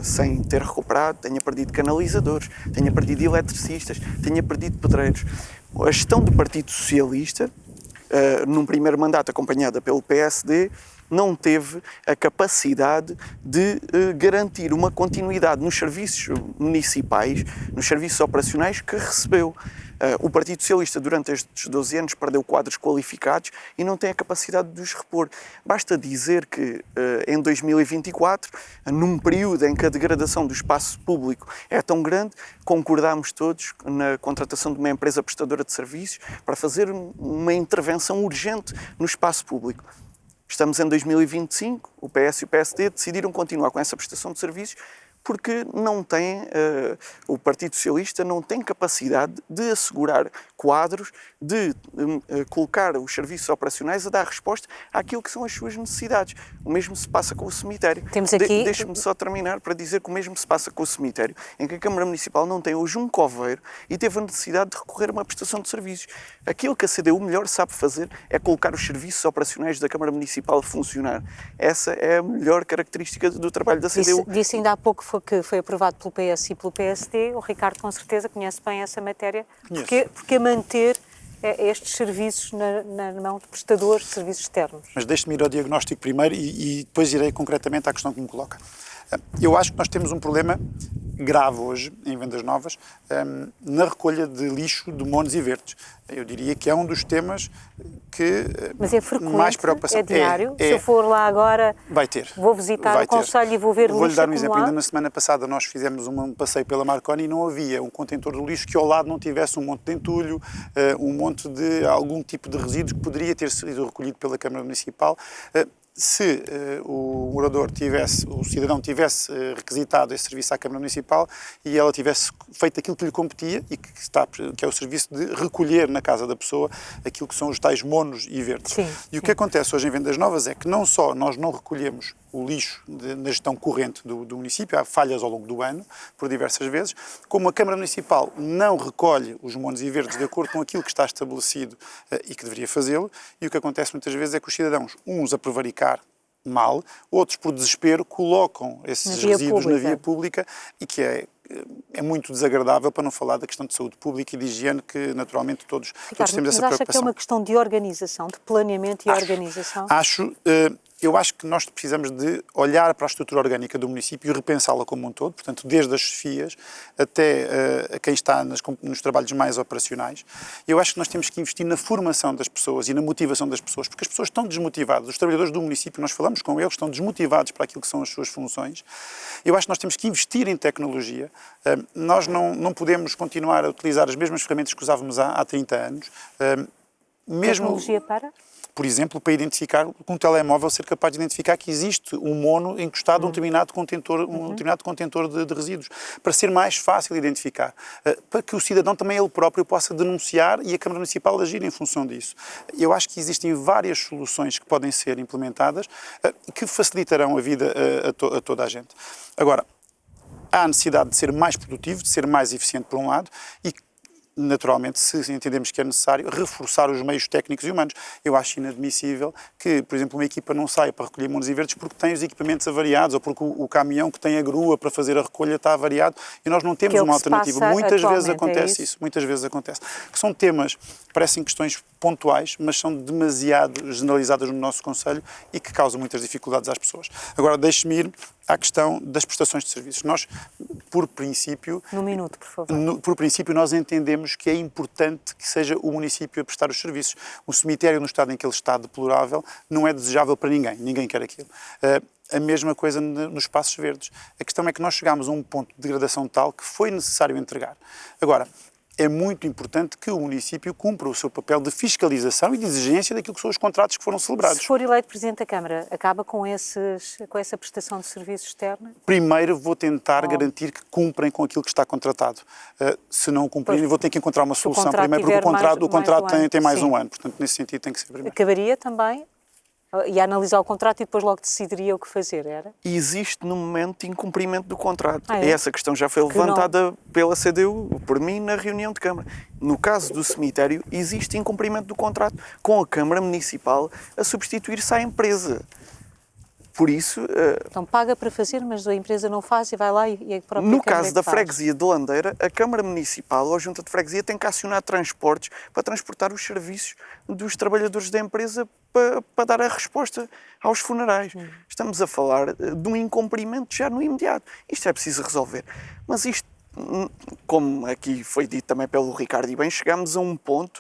sem ter recuperado, tenha perdido canalizadores, tenha perdido eletricistas, tenha perdido pedreiros. A gestão do Partido Socialista, num primeiro mandato acompanhada pelo PSD, não teve a capacidade de garantir uma continuidade nos serviços municipais, nos serviços operacionais que recebeu. O Partido Socialista, durante estes 12 anos, perdeu quadros qualificados e não tem a capacidade de os repor. Basta dizer que em 2024, num período em que a degradação do espaço público é tão grande, concordámos todos na contratação de uma empresa prestadora de serviços para fazer uma intervenção urgente no espaço público. Estamos em 2025, o PS e o PSD decidiram continuar com essa prestação de serviços porque não tem, o Partido Socialista não tem capacidade de assegurar quadros, de colocar os serviços operacionais a dar resposta àquilo que são as suas necessidades. O mesmo se passa com o cemitério. Deixe-me só terminar para dizer que o mesmo se passa com o cemitério, em que a Câmara Municipal não tem hoje um coveiro e teve a necessidade de recorrer a uma prestação de serviços. Aquilo que a CDU melhor sabe fazer é colocar os serviços operacionais da Câmara Municipal a funcionar. Essa é a melhor característica do trabalho da CDU. Disse ainda há pouco que foi aprovado pelo PS e pelo PSD. O Ricardo, com certeza, conhece bem essa matéria. Porque manter estes serviços na mão de prestadores de serviços externos? Mas deixe-me ir ao diagnóstico primeiro e depois irei concretamente à questão que me coloca. Eu acho que nós temos um problema grave hoje, em Vendas Novas, na recolha de lixo de monos e verdes. Eu diria que é um dos temas que Mas é frequente, mais preocupação. É diário? Se eu for lá agora, vai ter. Vou visitar o concelho e vou ver lixo. Vou-lhe dar um exemplo. Ainda na semana passada nós fizemos um passeio pela Marconi e não havia um contentor de lixo que ao lado não tivesse um monte de entulho, um monte de algum tipo de resíduos que poderia ter sido recolhido pela Câmara Municipal. Se o morador o cidadão tivesse requisitado esse serviço à Câmara Municipal e ela tivesse feito aquilo que lhe competia e que é o serviço de recolher na casa da pessoa aquilo que são os tais monos e verdes. Sim, e o que acontece hoje em Vendas Novas é que não só nós não recolhemos o lixo na gestão corrente do município, há falhas ao longo do ano, por diversas vezes, como a Câmara Municipal não recolhe os monos e verdes de acordo com aquilo que está estabelecido e que deveria fazê-lo, e o que acontece muitas vezes é que os cidadãos, uns a prevaricar mal, outros por desespero colocam esses resíduos na via pública e que é muito desagradável, para não falar da questão de saúde pública e de higiene, que naturalmente todos temos essa preocupação. Mas acha que é uma questão de organização, de planeamento e organização? Eu acho que nós precisamos de olhar para a estrutura orgânica do município e repensá-la como um todo, portanto, desde as chefias até a quem está nos trabalhos mais operacionais. Eu acho que nós temos que investir na formação das pessoas e na motivação das pessoas, porque as pessoas estão desmotivadas. Os trabalhadores do município, nós falamos com eles, estão desmotivados para aquilo que são as suas funções. Eu acho que nós temos que investir em tecnologia. Nós não podemos continuar a utilizar as mesmas ferramentas que usávamos há 30 anos. Tecnologia para? Por exemplo, para identificar, com um telemóvel, ser capaz de identificar que existe um mono encostado a um determinado contentor de resíduos, para ser mais fácil identificar, para que o cidadão também ele próprio possa denunciar e a Câmara Municipal agir em função disso. Eu acho que existem várias soluções que podem ser implementadas que facilitarão a vida a toda a gente. Agora, há a necessidade de ser mais produtivo, de ser mais eficiente por um lado, e naturalmente, se entendemos que é necessário, reforçar os meios técnicos e humanos. Eu acho inadmissível que, por exemplo, uma equipa não saia para recolher monos e verdes porque tem os equipamentos avariados ou porque o caminhão que tem a grua para fazer a recolha está avariado e nós não temos uma alternativa. Muitas vezes acontece isso, muitas vezes acontece. Que são temas, parecem questões pontuais, mas são demasiado generalizadas no nosso Conselho e que causam muitas dificuldades às pessoas. Agora, deixe-me ir à questão das prestações de serviços. Nós, por princípio... Num minuto, por favor. Por princípio, nós entendemos que é importante que seja o município a prestar os serviços. O cemitério, no estado em que ele está deplorável, não é desejável para ninguém. Ninguém quer aquilo. A mesma coisa nos espaços verdes. A questão é que nós chegámos a um ponto de degradação tal que foi necessário entregar. Agora, é muito importante que o município cumpra o seu papel de fiscalização e de exigência daquilo que são os contratos que foram celebrados. Se for eleito Presidente da Câmara, acaba com essa prestação de serviços externa? Primeiro vou tentar garantir que cumprem com aquilo que está contratado. Se não cumprirem, vou ter que encontrar uma solução. Primeiro porque o contrato tem mais um ano. Portanto, nesse sentido tem que ser primeiro. Acabaria também? Ia analisar o contrato e depois logo decidiria o que fazer, era? Existe, no momento, incumprimento do contrato. É? Essa questão já foi levantada pela CDU, por mim, na reunião de Câmara. No caso do cemitério, existe incumprimento do contrato com a Câmara Municipal a substituir-se à empresa. Por isso... Então paga para fazer, mas a empresa não faz e vai lá e a própria No Câmara caso da freguesia de Landeira, a Câmara Municipal ou a Junta de Freguesia tem que acionar transportes para transportar os serviços dos trabalhadores da empresa para dar a resposta aos funerais. Estamos a falar de um incumprimento já no imediato. Isto é preciso resolver. Mas isto, como aqui foi dito também pelo Ricardo, e bem, chegamos a um ponto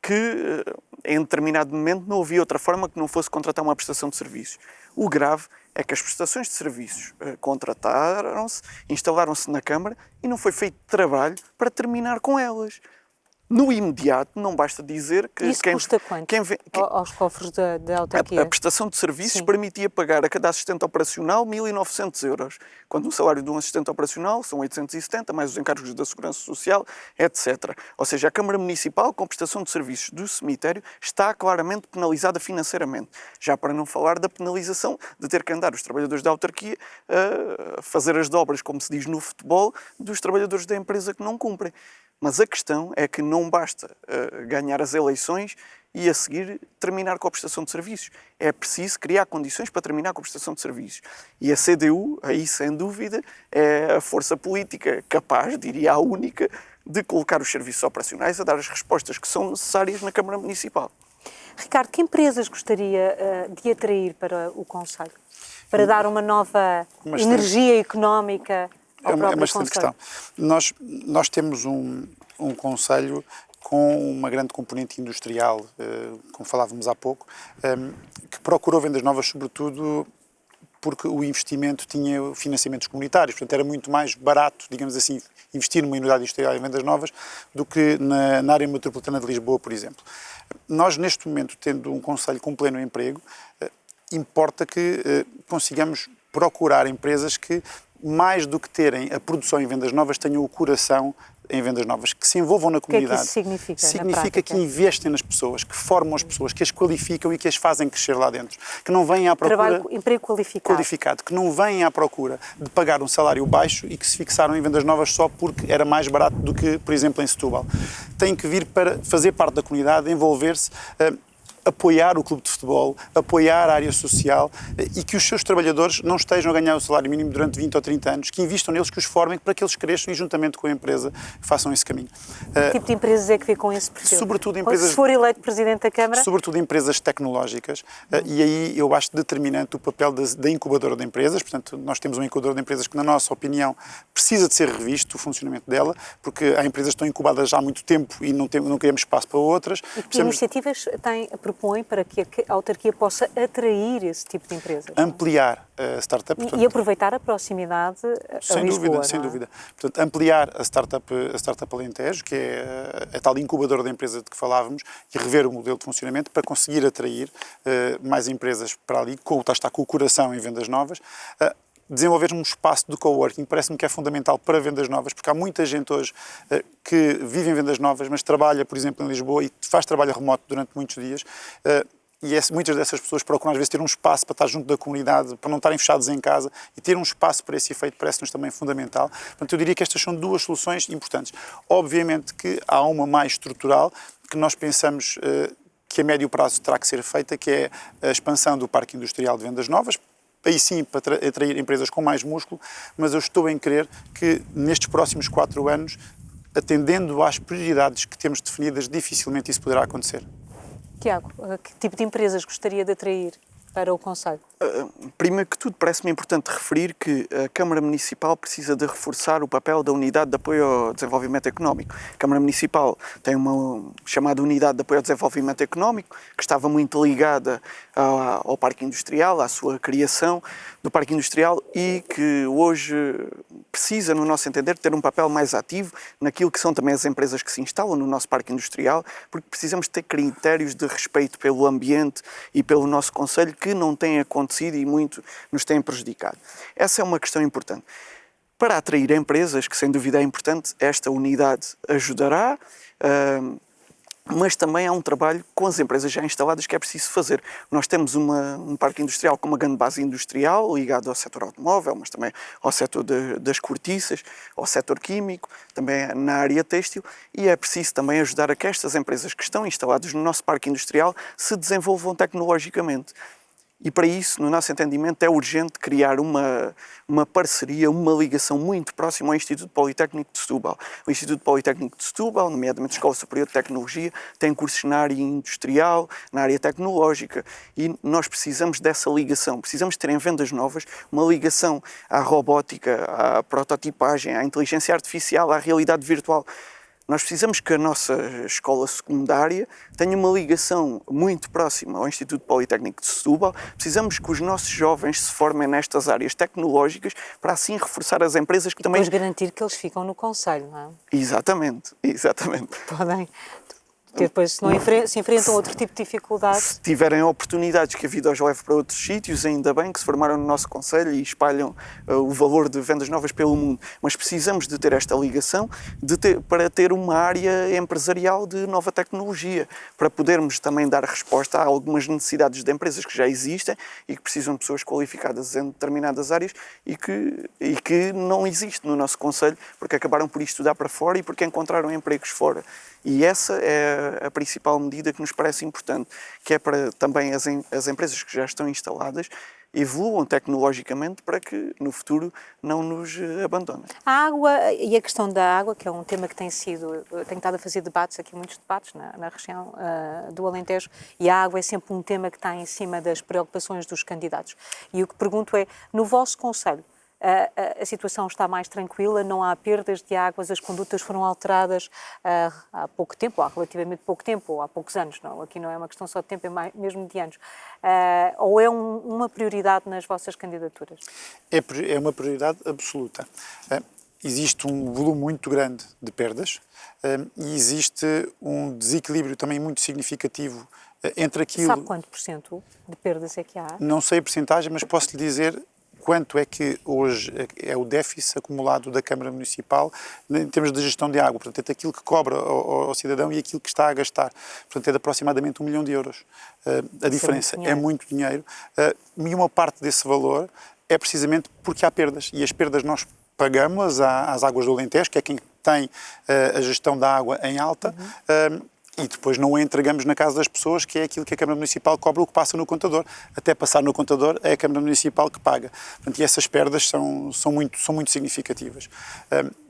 que, em determinado momento, não havia outra forma que não fosse contratar uma prestação de serviços. O grave é que as prestações de serviços contrataram-se, instalaram-se na Câmara e não foi feito trabalho para terminar com elas. No imediato, não basta dizer que... Isso custa quanto aos cofres da autarquia? A prestação de serviços permitia pagar a cada assistente operacional 1.900 euros, quando o salário de um assistente operacional são 870, mais os encargos da Segurança Social, etc. Ou seja, a Câmara Municipal, com prestação de serviços do cemitério, está claramente penalizada financeiramente. Já para não falar da penalização de ter que andar os trabalhadores da autarquia a fazer as dobras, como se diz no futebol, dos trabalhadores da empresa que não cumprem. Mas a questão é que não basta ganhar as eleições e a seguir terminar com a prestação de serviços. É preciso criar condições para terminar com a prestação de serviços. E a CDU, aí sem dúvida, é a força política capaz, diria a única, de colocar os serviços operacionais a dar as respostas que são necessárias na Câmara Municipal. Ricardo, que empresas gostaria de atrair para o Conselho? Para dar uma nova energia económica ao próprio Conselho? É uma excelente questão. Nós temos um Conselho com uma grande componente industrial, como falávamos há pouco, que procurou vendas novas, sobretudo porque o investimento tinha financiamentos comunitários, portanto era muito mais barato, digamos assim, investir numa unidade industrial em vendas novas do que na área metropolitana de Lisboa, por exemplo. Nós, neste momento, tendo um Conselho com pleno emprego, importa que consigamos procurar empresas que, mais do que terem a produção em vendas novas, tenham o coração em vendas novas, que se envolvam na comunidade. O que é que isso significa? Significa que investem nas pessoas, que formam as pessoas, que as qualificam e que as fazem crescer lá dentro. Que não vêm à procura... Emprego qualificado. Que não vêm à procura de pagar um salário baixo e que se fixaram em vendas novas só porque era mais barato do que, por exemplo, em Setúbal. Têm que vir para fazer parte da comunidade, envolver-se, apoiar o clube de futebol, apoiar a área social e que os seus trabalhadores não estejam a ganhar o salário mínimo durante 20 ou 30 anos, que invistam neles, que os formem para que eles cresçam e, juntamente com a empresa, façam esse caminho. Que tipo de empresas é que vê com esse perfil? Sobretudo empresas... Se for eleito Presidente da Câmara? Sobretudo empresas tecnológicas e aí eu acho determinante o papel da incubadora de empresas. Portanto, nós temos uma incubadora de empresas que, na nossa opinião, precisa de ser revisto o funcionamento dela, porque há empresas que estão incubadas já há muito tempo e não queremos espaço para outras. E que iniciativas propõe para que a autarquia possa atrair esse tipo de empresas? Ampliar a startup. Portanto, e aproveitar a proximidade a Lisboa. Sem dúvida. Portanto, ampliar a startup Alentejo, que é a tal incubadora de empresa de que falávamos, e rever o modelo de funcionamento para conseguir atrair mais empresas para ali, com o coração em vendas novas. Desenvolver um espaço de coworking parece-me que é fundamental para vendas novas, porque há muita gente hoje que vive em vendas novas, mas trabalha, por exemplo, em Lisboa e faz trabalho remoto durante muitos dias. muitas dessas pessoas procuram às vezes ter um espaço para estar junto da comunidade, para não estarem fechados em casa, e ter um espaço para esse efeito parece-nos também fundamental. Portanto, eu diria que estas são duas soluções importantes. Obviamente que há uma mais estrutural, que nós pensamos que a médio prazo terá que ser feita, que é a expansão do parque industrial de vendas novas, aí sim para atrair empresas com mais músculo, mas eu estou em crer que nestes próximos 4 anos, atendendo às prioridades que temos definidas, dificilmente isso poderá acontecer. Tiago, que tipo de empresas gostaria de atrair para o concelho? Primeiro que tudo, parece-me importante referir que a Câmara Municipal precisa de reforçar o papel da Unidade de Apoio ao Desenvolvimento Económico. A Câmara Municipal tem uma chamada Unidade de Apoio ao Desenvolvimento Económico, que estava muito ligada ao Parque Industrial, à sua criação do Parque Industrial, e que hoje precisa, no nosso entender, ter um papel mais ativo naquilo que são também as empresas que se instalam no nosso Parque Industrial, porque precisamos ter critérios de respeito pelo ambiente e pelo nosso concelho que não têm acontecido e muito nos têm prejudicado. Essa é uma questão importante. Para atrair empresas, que sem dúvida é importante, esta unidade ajudará, mas também há um trabalho com as empresas já instaladas que é preciso fazer. Nós temos um parque industrial com uma grande base industrial, ligado ao setor automóvel, mas também ao setor das cortiças, ao setor químico, também na área têxtil, e é preciso também ajudar a que estas empresas que estão instaladas no nosso parque industrial se desenvolvam tecnologicamente. E para isso, no nosso entendimento, é urgente criar uma parceria, uma ligação muito próxima ao Instituto Politécnico de Setúbal. O Instituto Politécnico de Setúbal, nomeadamente a Escola Superior de Tecnologia, tem cursos na área industrial, na área tecnológica, e nós precisamos dessa ligação. Precisamos ter em Vendas Novas uma ligação à robótica, à prototipagem, à inteligência artificial, à realidade virtual. Nós precisamos que a nossa escola secundária tenha uma ligação muito próxima ao Instituto Politécnico de Setúbal. Precisamos que os nossos jovens se formem nestas áreas tecnológicas para assim reforçar as empresas que também... Depois garantir que eles ficam no concelho, não é? Exatamente. Podem. Depois, se enfrentam outro tipo de dificuldades. Se tiverem oportunidades que a vida os leve para outros sítios, ainda bem que se formaram no nosso concelho e espalham o valor de Vendas Novas pelo mundo. Mas precisamos de ter esta ligação para ter uma área empresarial de nova tecnologia, para podermos também dar resposta a algumas necessidades de empresas que já existem e que precisam de pessoas qualificadas em determinadas áreas e que não existe no nosso concelho, porque acabaram por estudar para fora e porque encontraram empregos fora. E essa é a principal medida que nos parece importante, que é para também as empresas que já estão instaladas evoluam tecnologicamente para que no futuro não nos abandonem. A água e a questão da água, que é um tema que tem estado a fazer debates aqui, muitos debates na região do Alentejo, e a água é sempre um tema que está em cima das preocupações dos candidatos. E o que pergunto é, no vosso concelho, a situação está mais tranquila, não há perdas de águas, as condutas foram alteradas há pouco tempo, há relativamente pouco tempo, ou há poucos anos, não, aqui não é uma questão só de tempo, é mesmo de anos. Ou é uma prioridade nas vossas candidaturas? É uma prioridade absoluta. Existe um volume muito grande de perdas e existe um desequilíbrio também muito significativo entre aquilo... Sabe quanto por cento de perdas é que há? Não sei a percentagem, mas posso lhe dizer quanto é que hoje é o déficit acumulado da Câmara Municipal em termos de gestão de água. Portanto, é aquilo que cobra ao cidadão e aquilo que está a gastar. Portanto, é de aproximadamente 1 milhão de euros. A diferença é muito dinheiro. E uma parte desse valor é precisamente porque há perdas. E as perdas nós pagamos às águas do Alentejo, que é quem tem a gestão da água em alta, e depois não a entregamos na casa das pessoas, que é aquilo que a Câmara Municipal cobra, o que passa no contador. Até passar no contador é a Câmara Municipal que paga. Portanto, e essas perdas são muito significativas.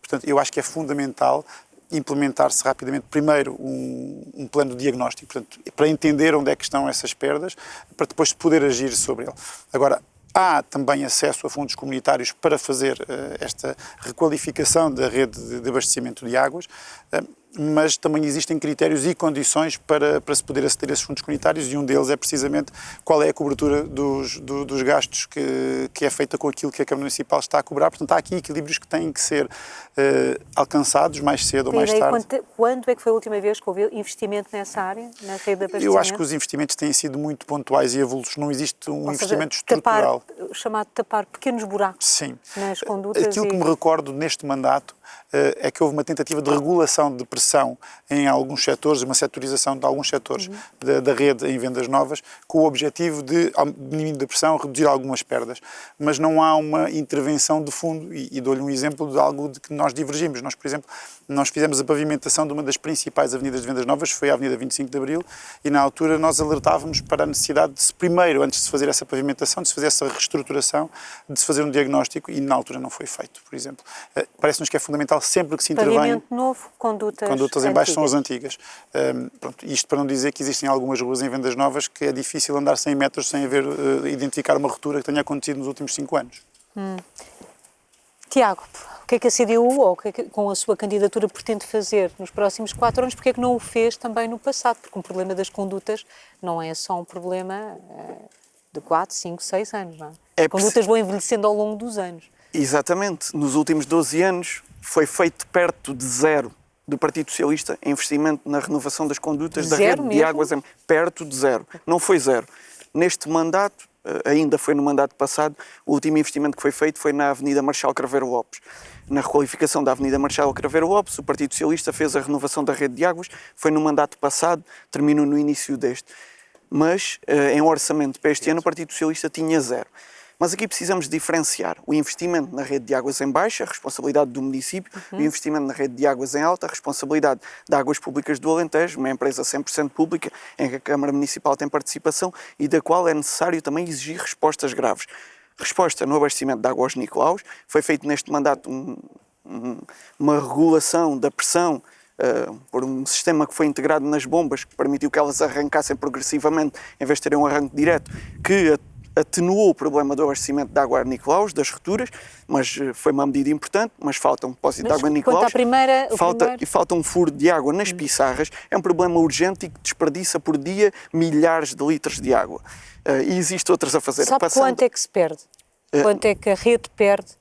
Portanto, eu acho que é fundamental implementar-se rapidamente, primeiro, um plano de diagnóstico, portanto, para entender onde é que estão essas perdas, para depois poder agir sobre ele. Agora, há também acesso a fundos comunitários para fazer esta requalificação da rede de abastecimento de águas, mas também existem critérios e condições para se poder aceder a esses fundos comunitários e um deles é precisamente qual é a cobertura dos gastos que é feita com aquilo que a Câmara Municipal está a cobrar. Portanto, há aqui equilíbrios que têm que ser alcançados mais cedo ou mais tarde. Quando é que foi a última vez que houve investimento nessa área, na rede de abastecimento? Eu acho que os investimentos têm sido muito pontuais e avulsos, não existe um investimento estrutural. Chamado tapar pequenos buracos nas condutas. Aquilo que me recordo neste mandato é que houve uma tentativa de regulação de pressão pressão em alguns setores, uma setorização de alguns setores da rede em vendas novas, com o objetivo de diminuir a pressão, reduzir algumas perdas. Mas não há uma intervenção de fundo, e dou-lhe um exemplo de algo de que nós divergimos. Nós, por exemplo, nós fizemos a pavimentação de uma das principais avenidas de vendas novas, foi a Avenida 25 de Abril, e na altura nós alertávamos para a necessidade de, primeiro, antes de se fazer essa pavimentação, de se fazer essa reestruturação, de se fazer um diagnóstico, e na altura não foi feito, por exemplo. Parece-nos que é fundamental sempre que se intervém... Pavimento novo, condutas em baixo são as antigas. Pronto, isto para não dizer que existem algumas ruas em vendas novas que é difícil andar 100 metros sem identificar uma ruptura que tenha acontecido nos últimos 5 anos. Tiago, o que é que a CDU, ou com a sua candidatura, pretende fazer nos próximos 4 anos? Porque é que não o fez também no passado? Porque um problema das condutas não é só um problema de 4, 5, 6 anos, não é? As condutas vão envelhecendo ao longo dos anos. Exatamente. Nos últimos 12 anos foi feito perto de zero do Partido Socialista investimento na renovação das condutas da rede de águas, perto de zero. Não foi zero. Neste mandato, ainda foi no mandato passado, o último investimento que foi feito foi na Avenida Marechal Craveiro Lopes. Na requalificação da Avenida Marechal Craveiro Lopes, o Partido Socialista fez a renovação da rede de águas, foi no mandato passado, terminou no início deste. Mas, em orçamento para este ano, o Partido Socialista tinha zero. Mas aqui precisamos diferenciar o investimento na rede de águas em baixa, a responsabilidade do município, e o investimento na rede de águas em alta, a responsabilidade da Águas Públicas do Alentejo, uma empresa 100% pública, em que a Câmara Municipal tem participação e da qual é necessário também exigir respostas graves. Resposta no abastecimento de água aos Nicolaus, foi feito neste mandato uma regulação da pressão por um sistema que foi integrado nas bombas, que permitiu que elas arrancassem progressivamente, em vez de terem um arranque direto, que atenuou o problema do abastecimento de água a Nicolaus, das rupturas, mas foi uma medida importante, mas falta um depósito de água a Nicolaus, falta um furo de água nas Pissarras, é um problema urgente e que desperdiça por dia milhares de litros de água. E existem outras a fazer. Sabe quanto é que se perde? Quanto é que a rede perde?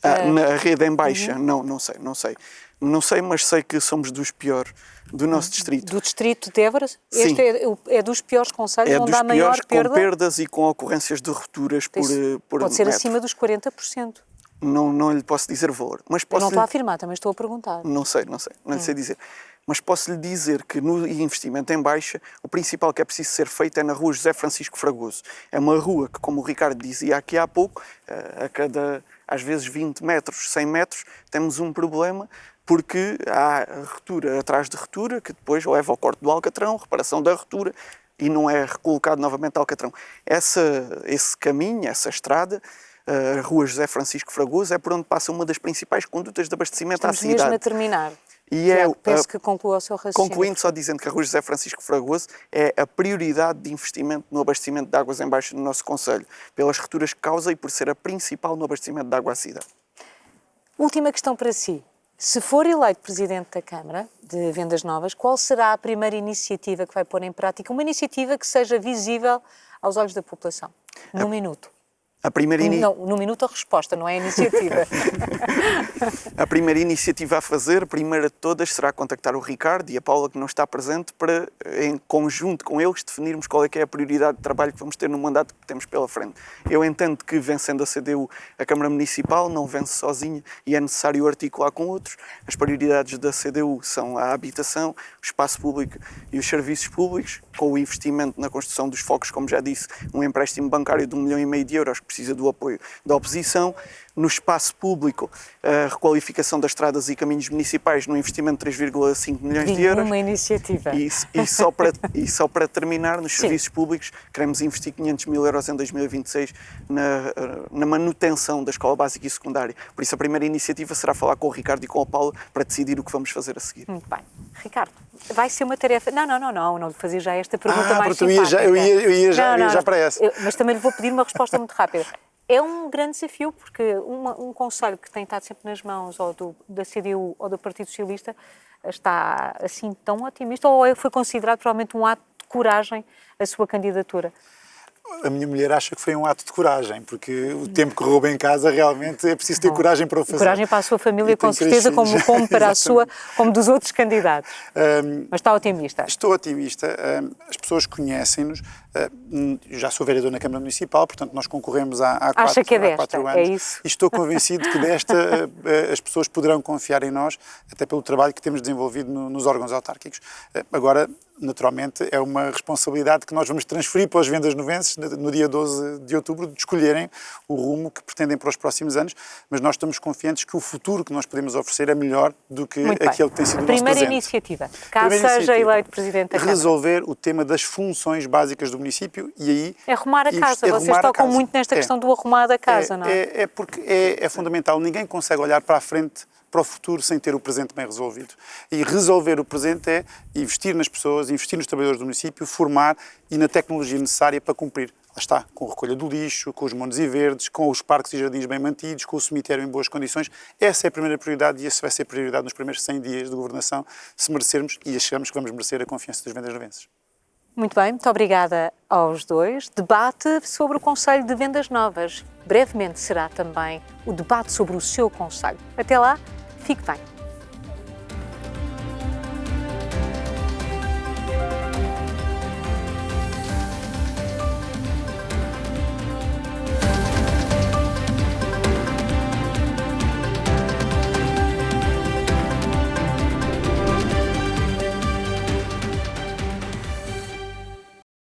Na rede em baixa? Não sei. Não sei, mas sei que somos dos piores do nosso distrito. Do distrito de Évora? Sim. Este é dos piores concelhos, onde há maior perda? É dos piores, com perdas e com ocorrências de rupturas por pode ser metro. acima dos 40%. Não lhe posso dizer valor. Mas Eu não estou a afirmar, também estou a perguntar. Não sei, não lhe sei dizer. Mas posso-lhe dizer que no investimento em baixa, o principal que é preciso ser feito é na rua José Francisco Fragoso. É uma rua que, como o Ricardo dizia aqui há pouco, a cada, às vezes, 20 metros, 100 metros, temos um problema, porque há ruptura atrás de ruptura, que depois leva ao corte do alcatrão, reparação da ruptura, e não é recolocado novamente alcatrão. Esse caminho, essa estrada, a rua José Francisco Fragoso, é por onde passa uma das principais condutas de abastecimento à cidade. Estamos mesmo a terminar. E penso que conclua o seu raciocínio. Concluindo, só dizendo que a rua José Francisco Fragoso é a prioridade de investimento no abastecimento de águas em baixo no nosso concelho, pelas rupturas que causa e por ser a principal no abastecimento de água à cidade. Última questão para si. Se for eleito Presidente da Câmara de Vendas Novas, qual será a primeira iniciativa que vai pôr em prática? Uma iniciativa que seja visível aos olhos da população. Num minuto. Não, no minuto a resposta, não é a iniciativa. A primeira iniciativa a fazer, primeira de todas, será contactar o Ricardo e a Paula, que não está presente, para, em conjunto com eles, definirmos qual é que é a prioridade de trabalho que vamos ter no mandato que temos pela frente. Eu entendo que, vencendo a CDU, a Câmara Municipal não vence sozinha e é necessário articular com outros. As prioridades da CDU são a habitação, o espaço público e os serviços públicos, com o investimento na construção dos focos, como já disse, um empréstimo bancário de 1,5 milhão de euros, que precisa do apoio da oposição. No espaço público, a requalificação das estradas e caminhos municipais no investimento de 3,5 milhões de euros. Uma iniciativa. E só para terminar, nos serviços públicos, queremos investir 500 mil euros em 2026 na manutenção da escola básica e secundária. Por isso, a primeira iniciativa será falar com o Ricardo e com a Paula para decidir o que vamos fazer a seguir. Muito bem. Ricardo, vai ser uma tarefa... Não lhe fazia já esta pergunta mais simpática. Eu ia já para essa. Mas também lhe vou pedir uma resposta muito rápida. É um grande desafio, porque um concelho que tem estado sempre nas mãos ou da CDU ou do Partido Socialista está assim tão otimista, ou foi considerado provavelmente um ato de coragem a sua candidatura? A minha mulher acha que foi um ato de coragem, porque o tempo que roubou em casa realmente é preciso ter coragem para o fazer. Coragem para a sua família, com certeza, como para a sua, como dos outros candidatos. Mas está otimista? Estou otimista. As pessoas conhecem-nos. já sou vereador na Câmara Municipal, portanto nós concorremos há Acha que é desta, 4 anos. é isso? E estou convencido que desta as pessoas poderão confiar em nós, até pelo trabalho que temos desenvolvido nos órgãos autárquicos. Agora, naturalmente, é uma responsabilidade que nós vamos transferir para os vendas novenses no dia 12 de outubro, de escolherem o rumo que pretendem para os próximos anos, mas nós estamos confiantes que o futuro que nós podemos oferecer é melhor do que aquele que tem sido o nosso presente. Primeira iniciativa, caso seja eleito Presidente da Câmara. Resolver o tema das funções básicas do município e aí... É arrumar a casa, vocês tocam muito nesta questão do arrumar da casa, não é? É porque é fundamental, ninguém consegue olhar para a frente, para o futuro, sem ter o presente bem resolvido. E resolver o presente é investir nas pessoas, investir nos trabalhadores do município, formar e na tecnologia necessária para cumprir. Lá está, com a recolha do lixo, com os montes e verdes, com os parques e jardins bem mantidos, com o cemitério em boas condições. Essa é a primeira prioridade e essa vai ser a prioridade nos primeiros 100 dias de governação, se merecermos e achamos que vamos merecer a confiança das vendas novenses. Muito bem, muito obrigada aos dois. Debate sobre o Conselho de Vendas Novas. Brevemente será também o debate sobre o seu concelho. Até lá, fique bem.